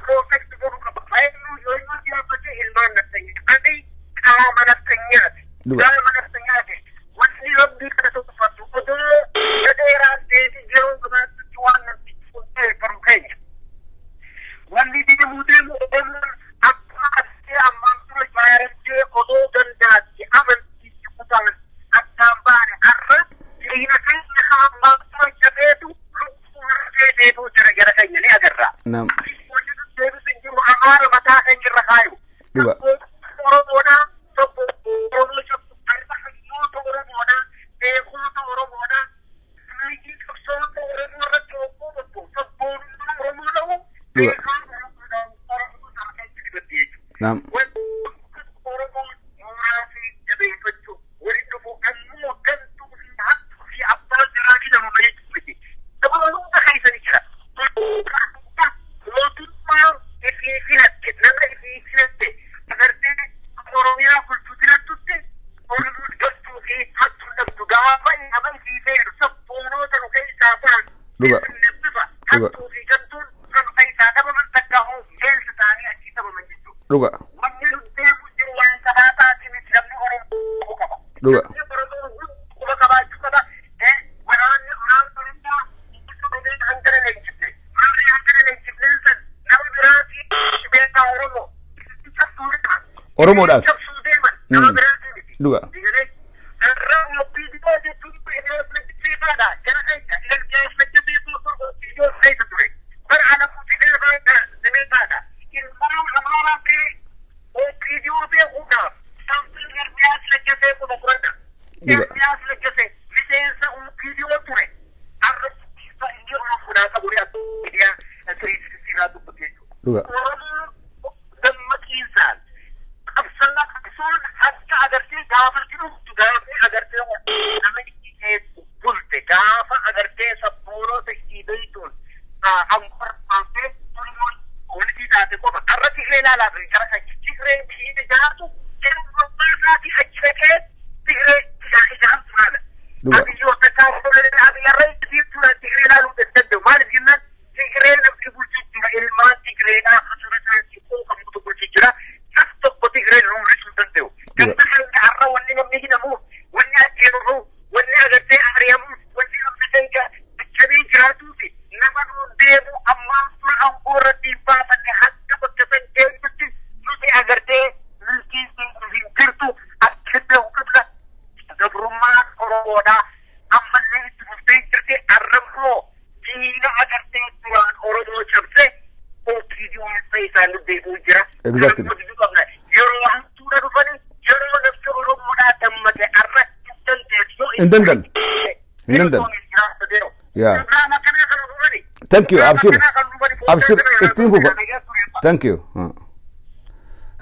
Protect Oromo. Fayyadu yoo jiraate ilmaan naftanyaa. Adi qaama naftanyaati. Qaama naftanyaati. Wanni rabbii kana tokkoffatu odoo gadeeraan deebii yeroo gabaatti waan namti fuultee baru keenya. Wanni deemu odoon akkuma asii ammaan dura ijaarratee odoo dandaatti amantii kutaan addaan baane har'a dhiira keenya kan ammaan dura jabeetu lubbuu harkee deebi'u jira gara keenya ni agarra. Wanni deebisu jiru amaara mataa keenya irra kaayu. Oromoodhaa tokko Oromoo tokko harka hayyoota Oromoodhaa beekoota Oromoodhaa saayii qabsoota Oromoo irratti hogguu tokko sabboonummaa Oromoo ta'u beekaan Oromoodhaan Oromoo harka itti dibatti jechuudha. Oromoo mooraa fi jabeeffachuu waliin dhufu ammoo gantuu fi hattuu fi abbaa jiraanii nama bareechu miti. Dabalummaa keessanii jira. Mootummaa ifii filatte nama ifii filatte agartee Oromiyaa bulchuu dirattutti Oromoon gastuu fi hattuu dhabdu gaafa nama ifii feeru sabboonoota nu keessaa ba'an bifa hattuu fi gantuun kan keessaa dhabaman takka hoo keessa ta'anii achii dhabaman jechuudha. Wanni nu deemu jiru waan sabaataatiin itti namni Oromoo qaba. Namni Oromoo quba qabaachuu qaba. Waraanni Oromoo Oromoo hangara leenjifte. Maali hangara leenjifneen san nama biraatii beekaa Oromoo. Oromoodhaaf. Nama biraatii miti. Irra OPDO jechuun beekamtiifaadha. Jara keenya ergeeffachuu beekuu OPDO keessa ture. Bara alamuuti beekaadha. Ilmaan amaaraa fi OPDO beekuudhaaf saamtiin Ermiyaas Laggasee kuma furadha. Ermiyaas Laggasee miseensa OPDO ture. Arrabsiisa inni Oromoodhaa qabu miidiyaa sirraa dubbatu jechuudha. Oromoo dammaqiinsaan qabsannaa qabsoon akka agartee gaafa jirtu gaafa agartee nama keessu bulte gaafa agartee sabboonota ishii beektuun hanqorfaamtee Oromoon walitti taate qofa irratti illee ilaalaa fi gara kan Tigreen biyyi ijaartu yeroo isaatii achi dhaqee Tigree ijaartu haala. Abiyyoota taasifaman abiyyarra itti Tigree ilaaluu danda'u maaliif jennaan Tigree namni bulchuu jira ilmaan Tigreedhaa hatura isaatii qooqamutu bulchuu jira. Tokko Tigree ruulisuu danda'u. Ganta keenya har'a wanni namni hidhamu, wanni ajjeefamu, wanni agartee ari'amu, wanni namni keenya caccabee jiraatuu fi nama nuun deemu ammaan dura aangoo irratti baafanne hanga bakka san deemutti nuti agartee milkii hin jirtu akka beeku qabna. Gabrummaan Oromoodhaa ammallee itti fuftee jirti arraboo diina agartee duraan Oromoo cabse OPDOn isaan deebi'uu jira. Yeroo hantuudha dhufanii yeroo nafti Oromoodhaa dammaqe arratti dandeessu. Hin dandan. Yeah. Thank you. Abshir. Ittiin fufa. Thank you.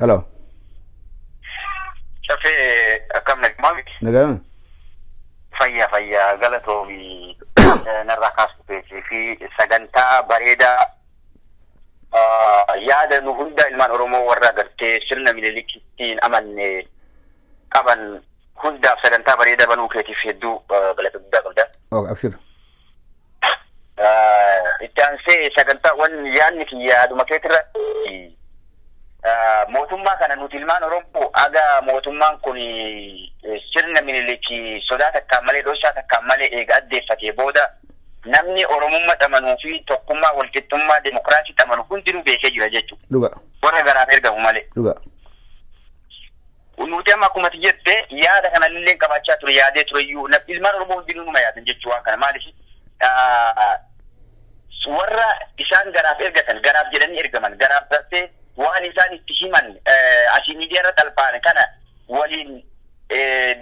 Hello. Shafee akkam nagmaami? Nagame. Fayyaa galatoomi narraa kaasuu fi sagantaa bareedaa yaada nu hunda ilmaan Oromoo warra agartee sirna Minilikittiin amanne qaban hundaaf sagantaa bareedaa banuu keetiif hedduu galata guddaa qabda. Abshir. Itti aansee sagantaawwan yaadni kiyyaaduma keetirra mootummaa kana nuti ilmaan Oromoo aga mootummaan kun sirna Minilikii sodaa takkaan malee dhooshaa takkaan malee eega addeeffatee booda namni Oromummaa dhamanuu fi tokkummaa walqixxummaa demokraasii dhamanu hundinuu beekee jira jechuudha. Dhuga. Warra garaaf ergamu malee. Dhuga. Nuti amma akkuma jette yaada kana illee qabaachaa ture yaadee ture iyyuu ilmaan Oromoo hundinuu numa yaadan jechuu waan kana maaliif warra isaan garaaf ergatan garaaf jedhanii ergaman garaaf dhattee waan isaan itti himan asii miidiyaarra xalphaan kana waliin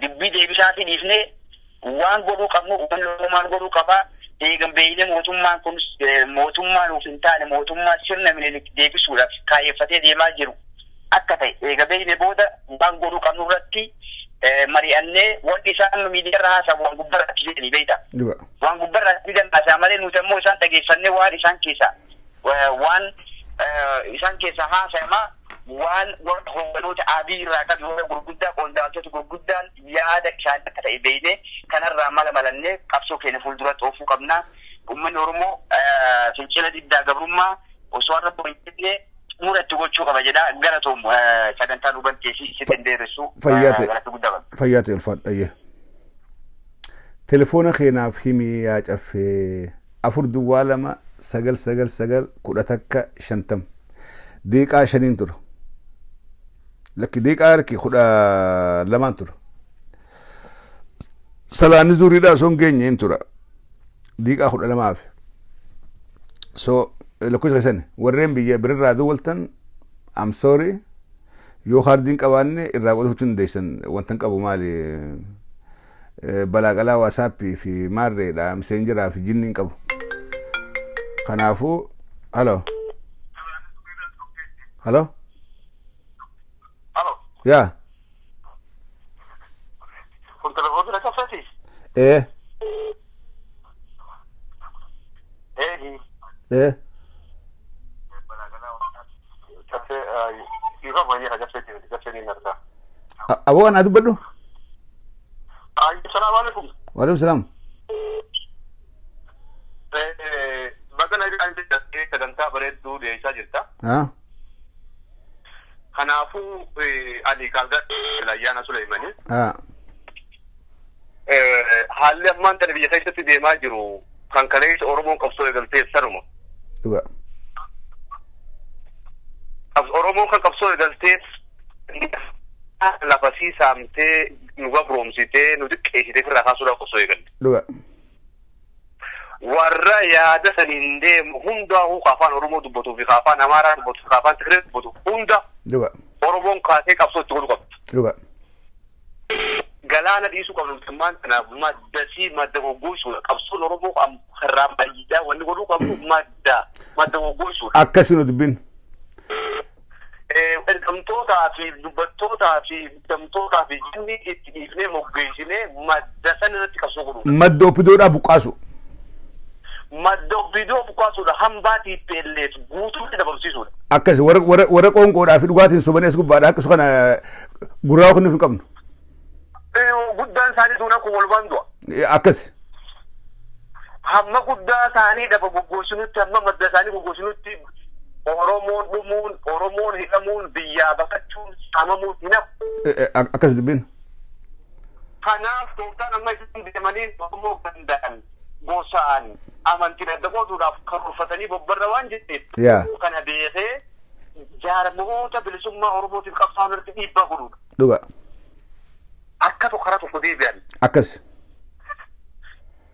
dubbii deebisaa fi dhiifnee waan godhuu qabnu uumaan godhuu qabaa eegan beeyne mootummaan kun mootummaan nuuf hin taane mootummaa sirna minilik deebisuudhaaf kaayeffatee deemaa jiru akka ta'e eega beeyne booda waan godhuu qabnu irratti mari'annee wanti isaan miidiyaarra haasawu waan gubbarratti jedhanii beeyta. Waan gubbarratti haasaa malee nuti ammoo isaan dhageeffannee waan isaan keessaa haasayamaa waan warra hoogganoota adii irraa kan warra gurguddaa qondaaltota gurguddaan yaada isaan akka ta'e beeyne kanarraa malannee qabsoo keenya fuulduratti oofuu qabna. Uummanni Oromoo fincila diddaa gabrummaa osoo har'a boonjennee muratti gochuu qaba jedha galatoom sagantaa dhubantee fi si dandeessu galata guddaa qaba. Fayyaate ulfaadhayyee. Telefoona keenaaf himi yaa caffee 422 deeqaa 5 tura. Lakki deeqaa lakki 12 tura. Salaanni duriidhaa son geenye tura. Deeqaa 12 fi. So lakkoofsa keessan warreen biyya birarraa duwwaltan I'm sorry yoo hardiin qabaanne irraa qolfachuu dandeessan wantan qabu maali balaaqalaa waasappii fi maarreedha messengeraa fi jinniin qabu. Kanaafuu halo yaa kun telefoonii kaffatii Abu ana dubbadhu. Assalamu alaikum. Wa alaikum salam. Bagana ante sagantaa bareedduu deebisaa jirta. Kanaafuu ani kaalgaa Ayyaana Suleymanii. Haalli ammaan tana biyya keessatti deemaa jiru kan kaleessa Oromoon qabsoo eegaltee sanuma. Dhuga. Oromoon kan qabsoo eegaltee lafa siisaamtee nu gabroomsitee nu xiqqeessitee firraa kaasuudhaaf qabsoo eegalle. Dhuga. Warra yaada saniin deemu hundaa'uu afaan Oromoo dubbatuu fi afaan Amaaraa dubbatu fi afaan Tigiree dubbatu hunda Oromoon kaasee qabsoo itti godhu qabdu. Dhuga. Galaana dhiisuu qabnu ammaan kana madda goggoisuudha. Qabsoon Oromoo har'aan baay'eedha wanni godhuu qabnu madda goggoisuudha. Akkasuma dubbin. Ergamtootaa fi dubbattootaa fi hidhamtootaa fi jinni itti dhiifnee moggeessinee madda san irratti qabsoo godhuudha. Madda OPDOdhaa buqqaasu. Madda OPDO buqqaasuudha. Hambaatii pelleet guutuutti dabarsiisuudha. Akkasi warra qoonqoodhaa fi dhugaatiin sobanii as gubbaadha akkasuma kana gurraa kun hin qabnu. Guddaan isaanii duuna kun wal bandu'a. Akkasi. Hamma guddaa isaanii dhaba goggoosinutti hamma madda isaanii goggoosinutti Oromoon dhumuun Oromoon hidhamuun biyyaa baqachuun saamamuun hin hafu. Akkas dubbin. Kanaaf tooftaan amma isin deemanii Oromoo danda'an gosaan amantiin adda qooduudhaaf karoorfatanii bobbarra waan jetteef. Kana beekee jaarmoota bilisummaa Oromootiif qabsaa'an irratti dhiibbaa godhuudha. Dhuga. Akka karaa tokko deebi'an. Akkas.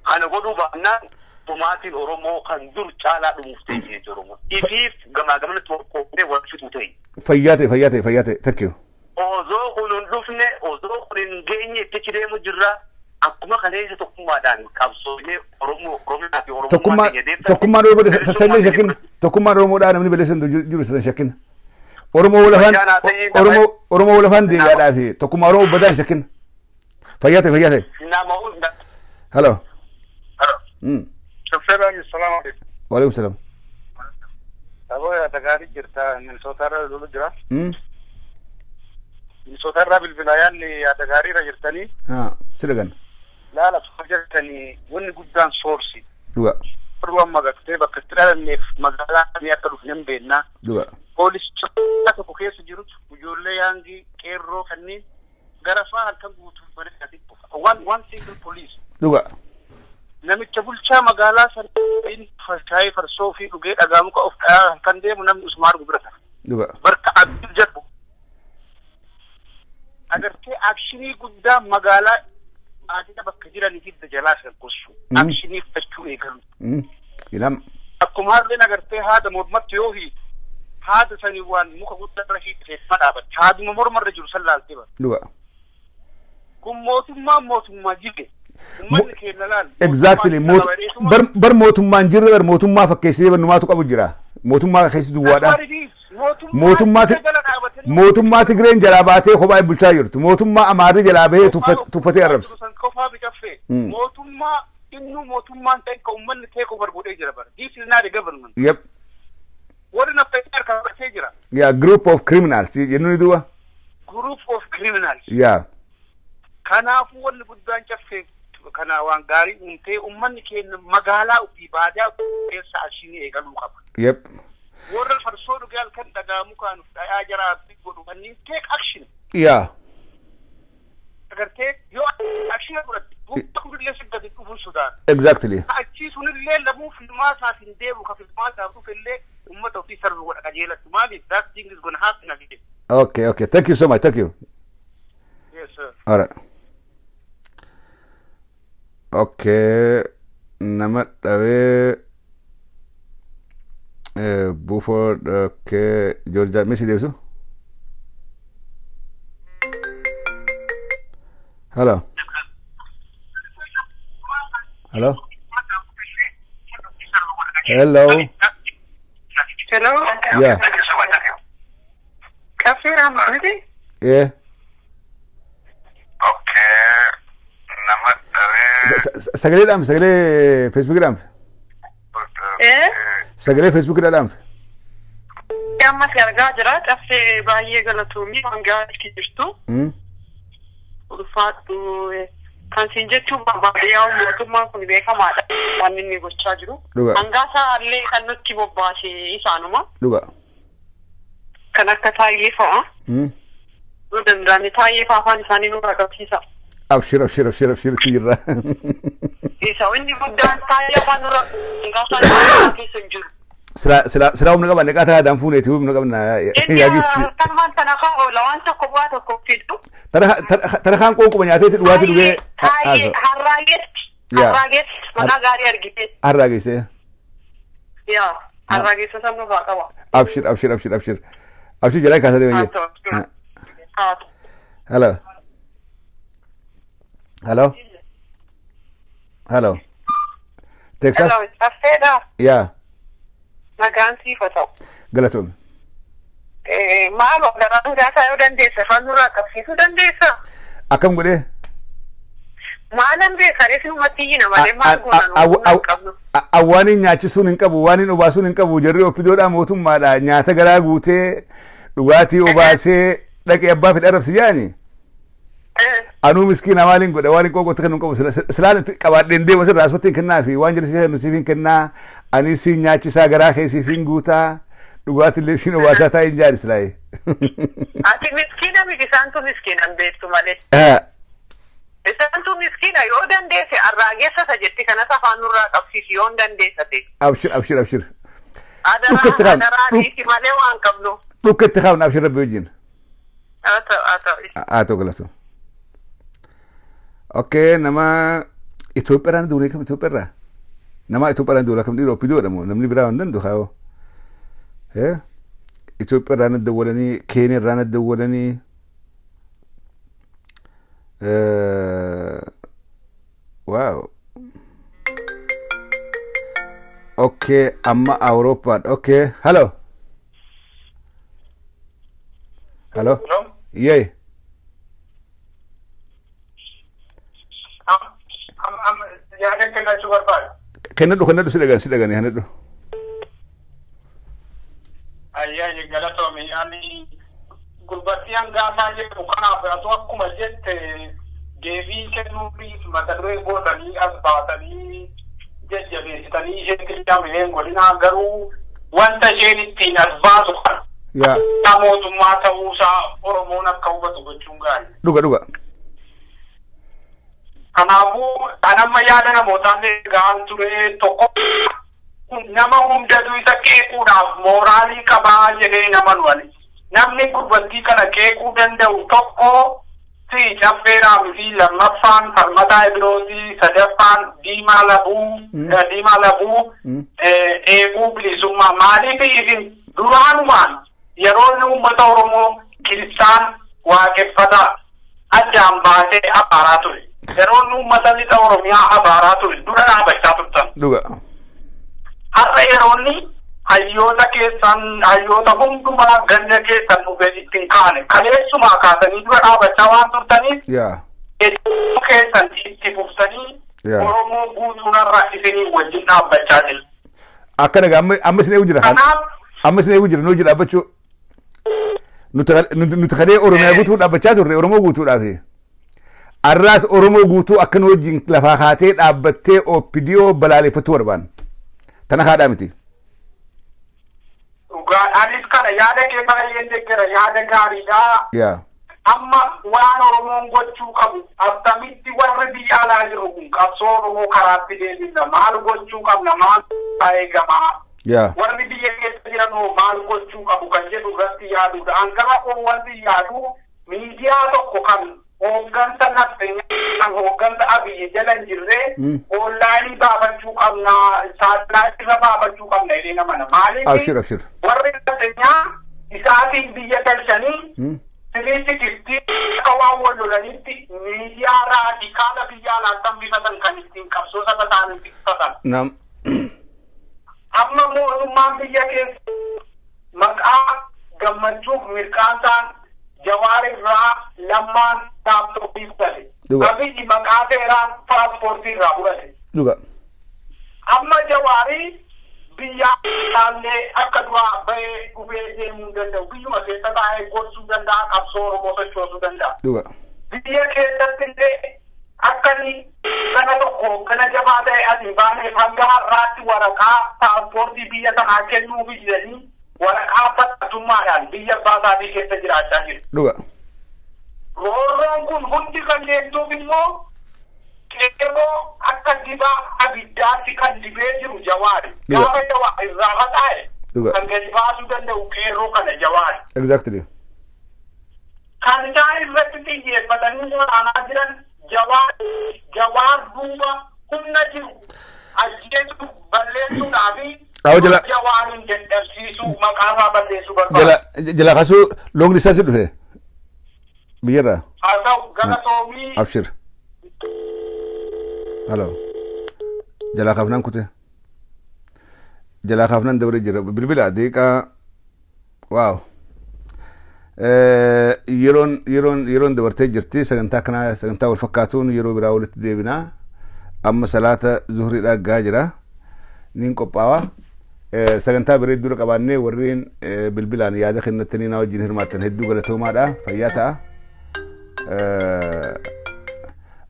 Kana godhuu baannaan Tumaatiin Oromoo kan dur caalaa dhumuuf ta'e Oromoo. Ifiif gamaa gamanatti qoqqoodee wal fixuu ta'e. Fayyaate. Thank you. Osoo kun hin dhufne, osoo kun hin geenye itti deemu jirra. Akkuma kaleessa tokkummaadhaan qabsoofnee Oromiyaa fi Oromummaa tokkummaan Oromoo sassallee shakkin. Tokkummaan Oromoodhaa namni baleessan jiru san shakkin. Oromoo walafaan deebi'aadhaa fi tokkummaa Oromoo uummataan shakkin. Fayyaate. Hello. Assalamu alaikum. Wa alaikum salam. Aboya dagaarii jirta Minnesota lolu jira. Minnesota bilbilayaan dagaariirra jirtanii. Sidagan. Laala jirtanii wanni guddaan soorsi. Dhuga. Furwaan magattee bakka itti dhalanneef magaalaa ni akka dhufne hin beeknaa. Dhuga. Poolisicha tokko keessa jirutu ijoollee yaangii qeerroo kanneen gara faa halkan guutuu bareedaa xiqqoo. One single police. Dhuga. namicha bulchaa magaalaa san farshaayee farsoo fi dhugee dhagaa muka of dhayaa kan deemu namni Usmaan Gubirata. Barka abdii jedhu. Agartee akshinii guddaa magaalaa adina bakka jiranii hidda jalaa sarkosu. Akshinii fachuu eegalu. Ilam. Akkuma harreen agartee haada mormatti yoo hiitu haada sanii waan muka guddaa irra hiitu madhaabat. Haaduma mormarra jiru san laaltee bara. Kun mootummaa jige. Exactly. Bar mootummaan jirre bar mootummaa fakkeessee bannumaatu qabu jira. Mootummaa keessi duwwaadha. Mootummaa Tigreen jalaa baatee kophaa bulchaa jirtu. Mootummaa Amaarri jalaa bahee tuffatee arrabsu. Mootummaan ta'e kan uummanni ta'e ko barbaadee jira bara. This is not the government. Yep. Warri nafta harka qabatee jira. Yeah, group of criminals. Jennu du'a. Group of criminals. Yeah. Kanaafuu wanni guddaan caffee kana waan gaarii uumtee uummanni keenya magaalaa ofii baadiyaa keessa ashinii eegaluu qaba. Yep. Warra farsoo dhugee halkan dhagaamu kan dhayaa jiraatti godhu kanneen take action. Yeah. Agartee yoo action godhatti bu'aa hundillee siddati dhufuun sodaan. Exactly. Achii sunillee lamuu filmaasaaf hin deemu ka filmaasaaf dhufillee uummata ofii sarbu godha qajeelatti maaliif that thing is gonna happen again. Okay. Thank you so much. Thank you. Yes, sir. All right. Okay, nama dhawe Buford. Okay, Georgia. Messi deebisu. Hello. Hello. Yeah. Cafe Ramadi? Yeah. Sagalee Facebook dhaam. Sagalee Facebook dhaam. Amma si argaa jira caffee baay'ee galatoomii waan gaarii jirtu. Ulfaadhu kan siin jechuun baadiyyaa mootummaan kun beekamaadha waan inni gochaa jiru. Hangaasaa illee kan nutti bobbaase isaanuma. Kan akka taayee fa'a. Nu danda'ame taayee fa'a afaan isaanii nurraa qabsiisa. Abshir tira. Isa inni guddaan taayee afaan nurraa hangaasaa keessa hin jiru. Sira humna qaban neqataa haadhaan fuuneeti humna qabna yaa gifti. Tanmaan tana kan oola waan tokko bu'aa tokko fiddu. Tara kaan qoonquma nyaateeti dhugaatii dhugee. Harraageet maqaa gaarii argite. Harraageessee. Yaa harraageessa sannu fa'aa qaba. Abshir. Abshir jalaa kaasaa deeman jee. Hello. Texas. Hello, Affeeda. Yeah. Nagaan siifa ta'u. Galatoomii. Maal gara dhugaataa yoo dandeessa fanurraa qabsiisuu dandeessa. Akkam godhee? Maalan beeka reefumatti iyyina malee maal goonaan qabnu. Awwaaniin nyaachisuun hin qabu, waaniin obaasuun hin qabu. Jarri OPDOdhaa mootummaadha. Nyaata garaa guutee dhugaatii obaasee dhaqee abbaa fedha arrabsi jaani. Anuu miskiina maaliin godha waan qoqqootti kan hin qabu silaan qabaadheen deema sirraa asumatti hin kennaa fi waan jiru nu siif hin kennaa ani siin nyaachisaa garaa keessiif hin guutaa dhugaatillee siin obaasaa taa'ee hin jaari silaaye. Ati miskiina miti isaantu miskiinan beektu malee. Isaantu miskiina yoo dandeesse arraageessasa jetti kanas afaan nurraa qabsiisi yoo dandeessa ta'e. Abshir. Adaraatiisi malee waan qabnu. Dhukkatti qaabna abshir rabbi wajjin. Haa ta'u galatu. Okay, nama Itoophiyaadhaan duulee kam Itoophiyaarraa? Nama Itoophiyaadhaan duulee kam dhiiroo OPDOdha moo namni biraa waan danda'u haa Itoophiyaarraa dawwalanii Keeniyaarraa dawwalanii wow. Okay, amma Awurooppaadha. Okay, hello. Yee. Kennadhu si dhagani hanadhu. Ayyaa galatoomii ani gurbattii hangaasaa jedhu kanaaf atu akkuma jette deebii kennuufi mata duree gootanii as baatanii jajjabeessitanii isheen qilxameen godhinaa garuu wanta isheen ittiin as baatu kana mootummaa ta'uusaa Oromoon akka hubatu gochuun gaarii. Dhuga. Kanaafuu anamma yaada namootaan gahaan ture tokko nama hundatu isa qeequudhaaf mooraalii qabaa jedhee nama nuwani. Namni gurbattii kana qeequu danda'u tokko si caffeeraa fi lammaffaan falmataa ibirooti sadaffaan diimaa labuu eeguu bilisummaa maaliif isin duraanumaan yeroo inni uummata Oromoo kiristaan waaqeffataa addaan baasee abaaraa ture. Yeroo inni uummata lixa Oromiyaa abaaraa ture dura dhaabachaa turtan. Har'a yeroo inni hayyoota hundumaa ganda keessan dhufe ittiin kaane kaleessumaa kaasanii dura dhaabachaa waan turtaniif hedduu keessan itti fuftanii Oromoo guutuunarraa isinii wajjin dhaabbachaa jiru. Akkana amma isin eegu jira. Amma isin eegu jira nuu jira dhaabbachuu. Nuti kadhee Oromiyaa guutuu dhaabbachaa turre Oromoo guutuudhaafi. Arraas Oromoo guutuu akkan wajjin lafaa kaatee dhaabbattee OPDO balaaleffatu barbaanna. Tana haadhaa miti. Anis kana yaada kee baay'een deeggara yaada gaariidha. Amma waan Oromoon gochuu qabu akkamitti warri biyya alaa jiru kun qabsoo Oromoo karaatti deebisa maal gochuu qabna maal eegamaa. Warri biyya keessa jiran maal gochuu qabu kan jedhu irratti yaadudha. Angara kun wanti yaadu miidiyaa tokko kan hooggansa nafseenyaa kan hooggansa abiyyi jala hin jirre onlaayinii baafachuu qabna saatalaayitira baafachuu qabna jedhee namana maaliif warri nafseenyaa isaatiin biyya galchanii sirriitti kiftii akka waan wal lolanitti miidiyaa raadikaala biyya alaattan bifatan kan ittiin qabsoo saba isaanii tiksatan. Amma mootummaan biyya keessa maqaa gammachuuf mirqaansaan Jawaar irraa lammaan laaptooppii fudhate. Abiyyi maqaa seeraan paaspoortii irraa fudhate. Amma Jawaarii biyya isaallee akka duraa bahee dhufee deemuu danda'u. Biyyuma keessa taa'ee gorsuu danda'a, qabsoo Oromoo sochoosuu danda'a. Biyya keessatti illee akkani kana tokko kana jabaa ta'e ati baaneef hanga har'aatti waraqaa paaspoortii biyya sanaa kennuufi jedhanii waraqaa bakkatummaadhaan biyya baasaatii keessa jiraachaa jiru. Roorroon kun hundi kan deemtuuf immoo qeerroo akka dibaa abiddaatti kan dibee jiru Jawaari. Gaafa Jawaar irraa haxaa'e kan gadi baasuu danda'u qeerroo kana Jawaari. Kan isaan irratti xiyyeeffatanii waraanaa jiran Jawaar duuba humna jiru ajjeesuu balleessuudhaafi Jawaarin dadhabsiisuu maqaarraa balleessuu barbaada. Jala kaasuu long distance dhufe biyyarraa. Haa ta'u galatoomii. Abshir. Halo. Jala kaafnaan kute. Jala kaafnaan dabre jira bilbila deeqaa waaw. Yeroon dabartee jirti sagantaa kanaa sagantaa wal fakkaatuun yeroo biraa walitti deebinaa amma salaata zuhriidhaa gaa jira niin qophaawaa. Sagantaa biree dura qabaannee warreen bilbilaan yaada kennatanii na wajjin hirmaattan hedduu galatoomaadha fayyaa ta'a.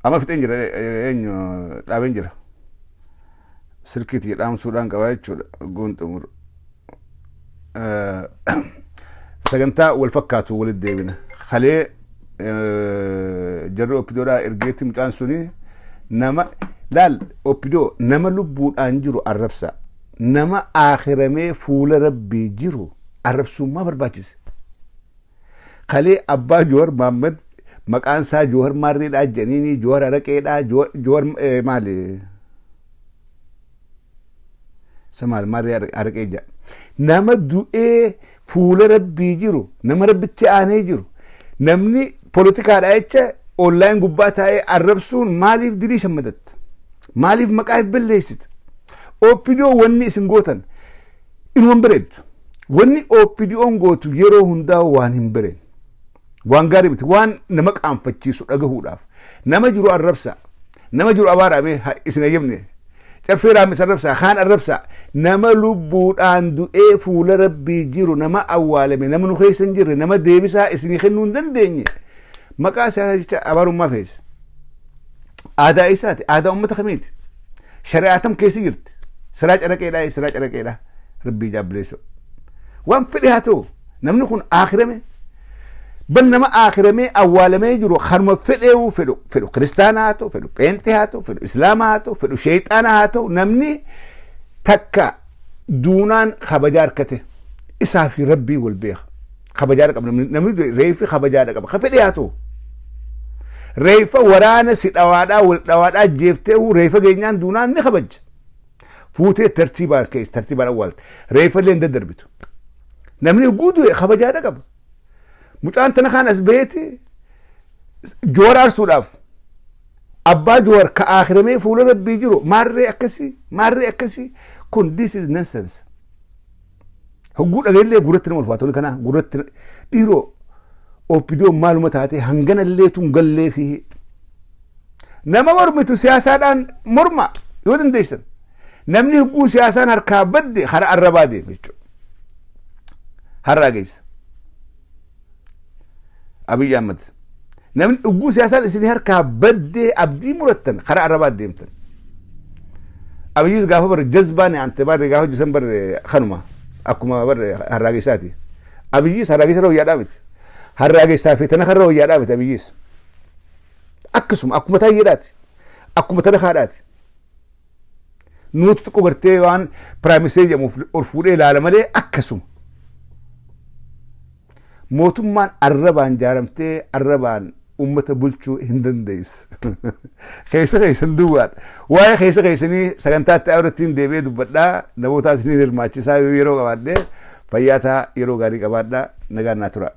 Amma fixeen jira eenyu dhaabeen jira sirkiitii dhaamsuudhaan qabaa jechuudha goonxumur sagantaa wal fakkaatu walitti deebina kalee jarri OPDOdhaa ergeetti mucaan suni nama laal OPDO nama lubbuudhaan jiru arrabsa nama akhiramee fuula rabbii jiru arrabsummaa barbaachise kalee abbaa Joowar Mahammad maqaan isaa Joowar Maarreedhaa jedhanii Joowar Araqeedhaa Joowar maali samaal Maarree Araqee jedha nama du'ee fuula rabbii jiru nama rabbitti aanee jiru namni poolitikaadhaa jecha onlaayin gubbaa taa'ee arrabsuun maaliif dirii shammadatta maaliif maqaaf balleessita OPDO wanni isin gootan inuman bareeddu wanni OPDOn gootu yeroo hundaa waan hin bareen waan gaarii miti waan nama qaanfachiisu dhagahuudhaaf nama jiru arrabsa nama jiru abaaraamee isin ayyamne caffeeraam isa arrabsa kaan arrabsa nama lubbuudhaan du'ee fuula rabbii jiru nama awwaalame nama nu keessa hin jirre nama deebisaa isinii kennuu hin dandeenye maqaa siyaasaa jecha abaarummaa feessa aadaa isaati aadaa ummata kamiiti shari'aatam keessa jirti siraa caraqeedhaa rabbii jaabbileessa waan fedhe haa ta'u namni kun aakhirame بنما آخر مي أول ما يجرو خرم فلو فلو كريستاناتو فلو بنتهاتو فلو إسلاماتو فلو شيطاناتو نمني تكا دونان خبجار كته إسافي ربي والبيخ خبجار قبل نمني ريفي خبجار قبل خفلياتو ريفا ورانا سيد أوادا جيفته ريفا جينان دونان نخبج فوتي ترتيبان كيس ترتيبان أول ريفا اللي ندربتو نمني قودو خبجار قبل مجان تنخان أسبيتي جوار أرسولاف أبا جوار كآخر مي فولا ربي جرو ماري أكسي كون this is nonsense هقول أغير لي قررتنا والفاتون كنا قررتنا ديرو OPDOn معلومات هاتي هنغن اللي تنقل لي فيه نما مرمتو سياسة مرمى يودن ديشن نمني هقو سياسة هركابد خرا الربادي ميشو هراجيس أبي أحمد نمن أقول سياسة إسني هركابد أبدي مرتن خرا الرباد ديمتن أبي يوز قافو بر جذباني أنت بار قافو جسم بر خنما أكما بر هراجيساتي أبي يوز هراجيس رو يادامت هراجيس في تنخر رو يادامت أبي يوز أكسم أكما تايرات أكما تنخرات نوت تكو برتي وان براميسيج مفرفوري العالم عليه أكسم موتمان الربان جارمتي الربان أمة بلشو هندن ديس خيسة ندوار واي خيسة سكنتات أورتين ديبيد بدلا نبوتا سنين الماتشي ساوي يرو قبادة فياتا يرو غاري قبادة نغان ناتورا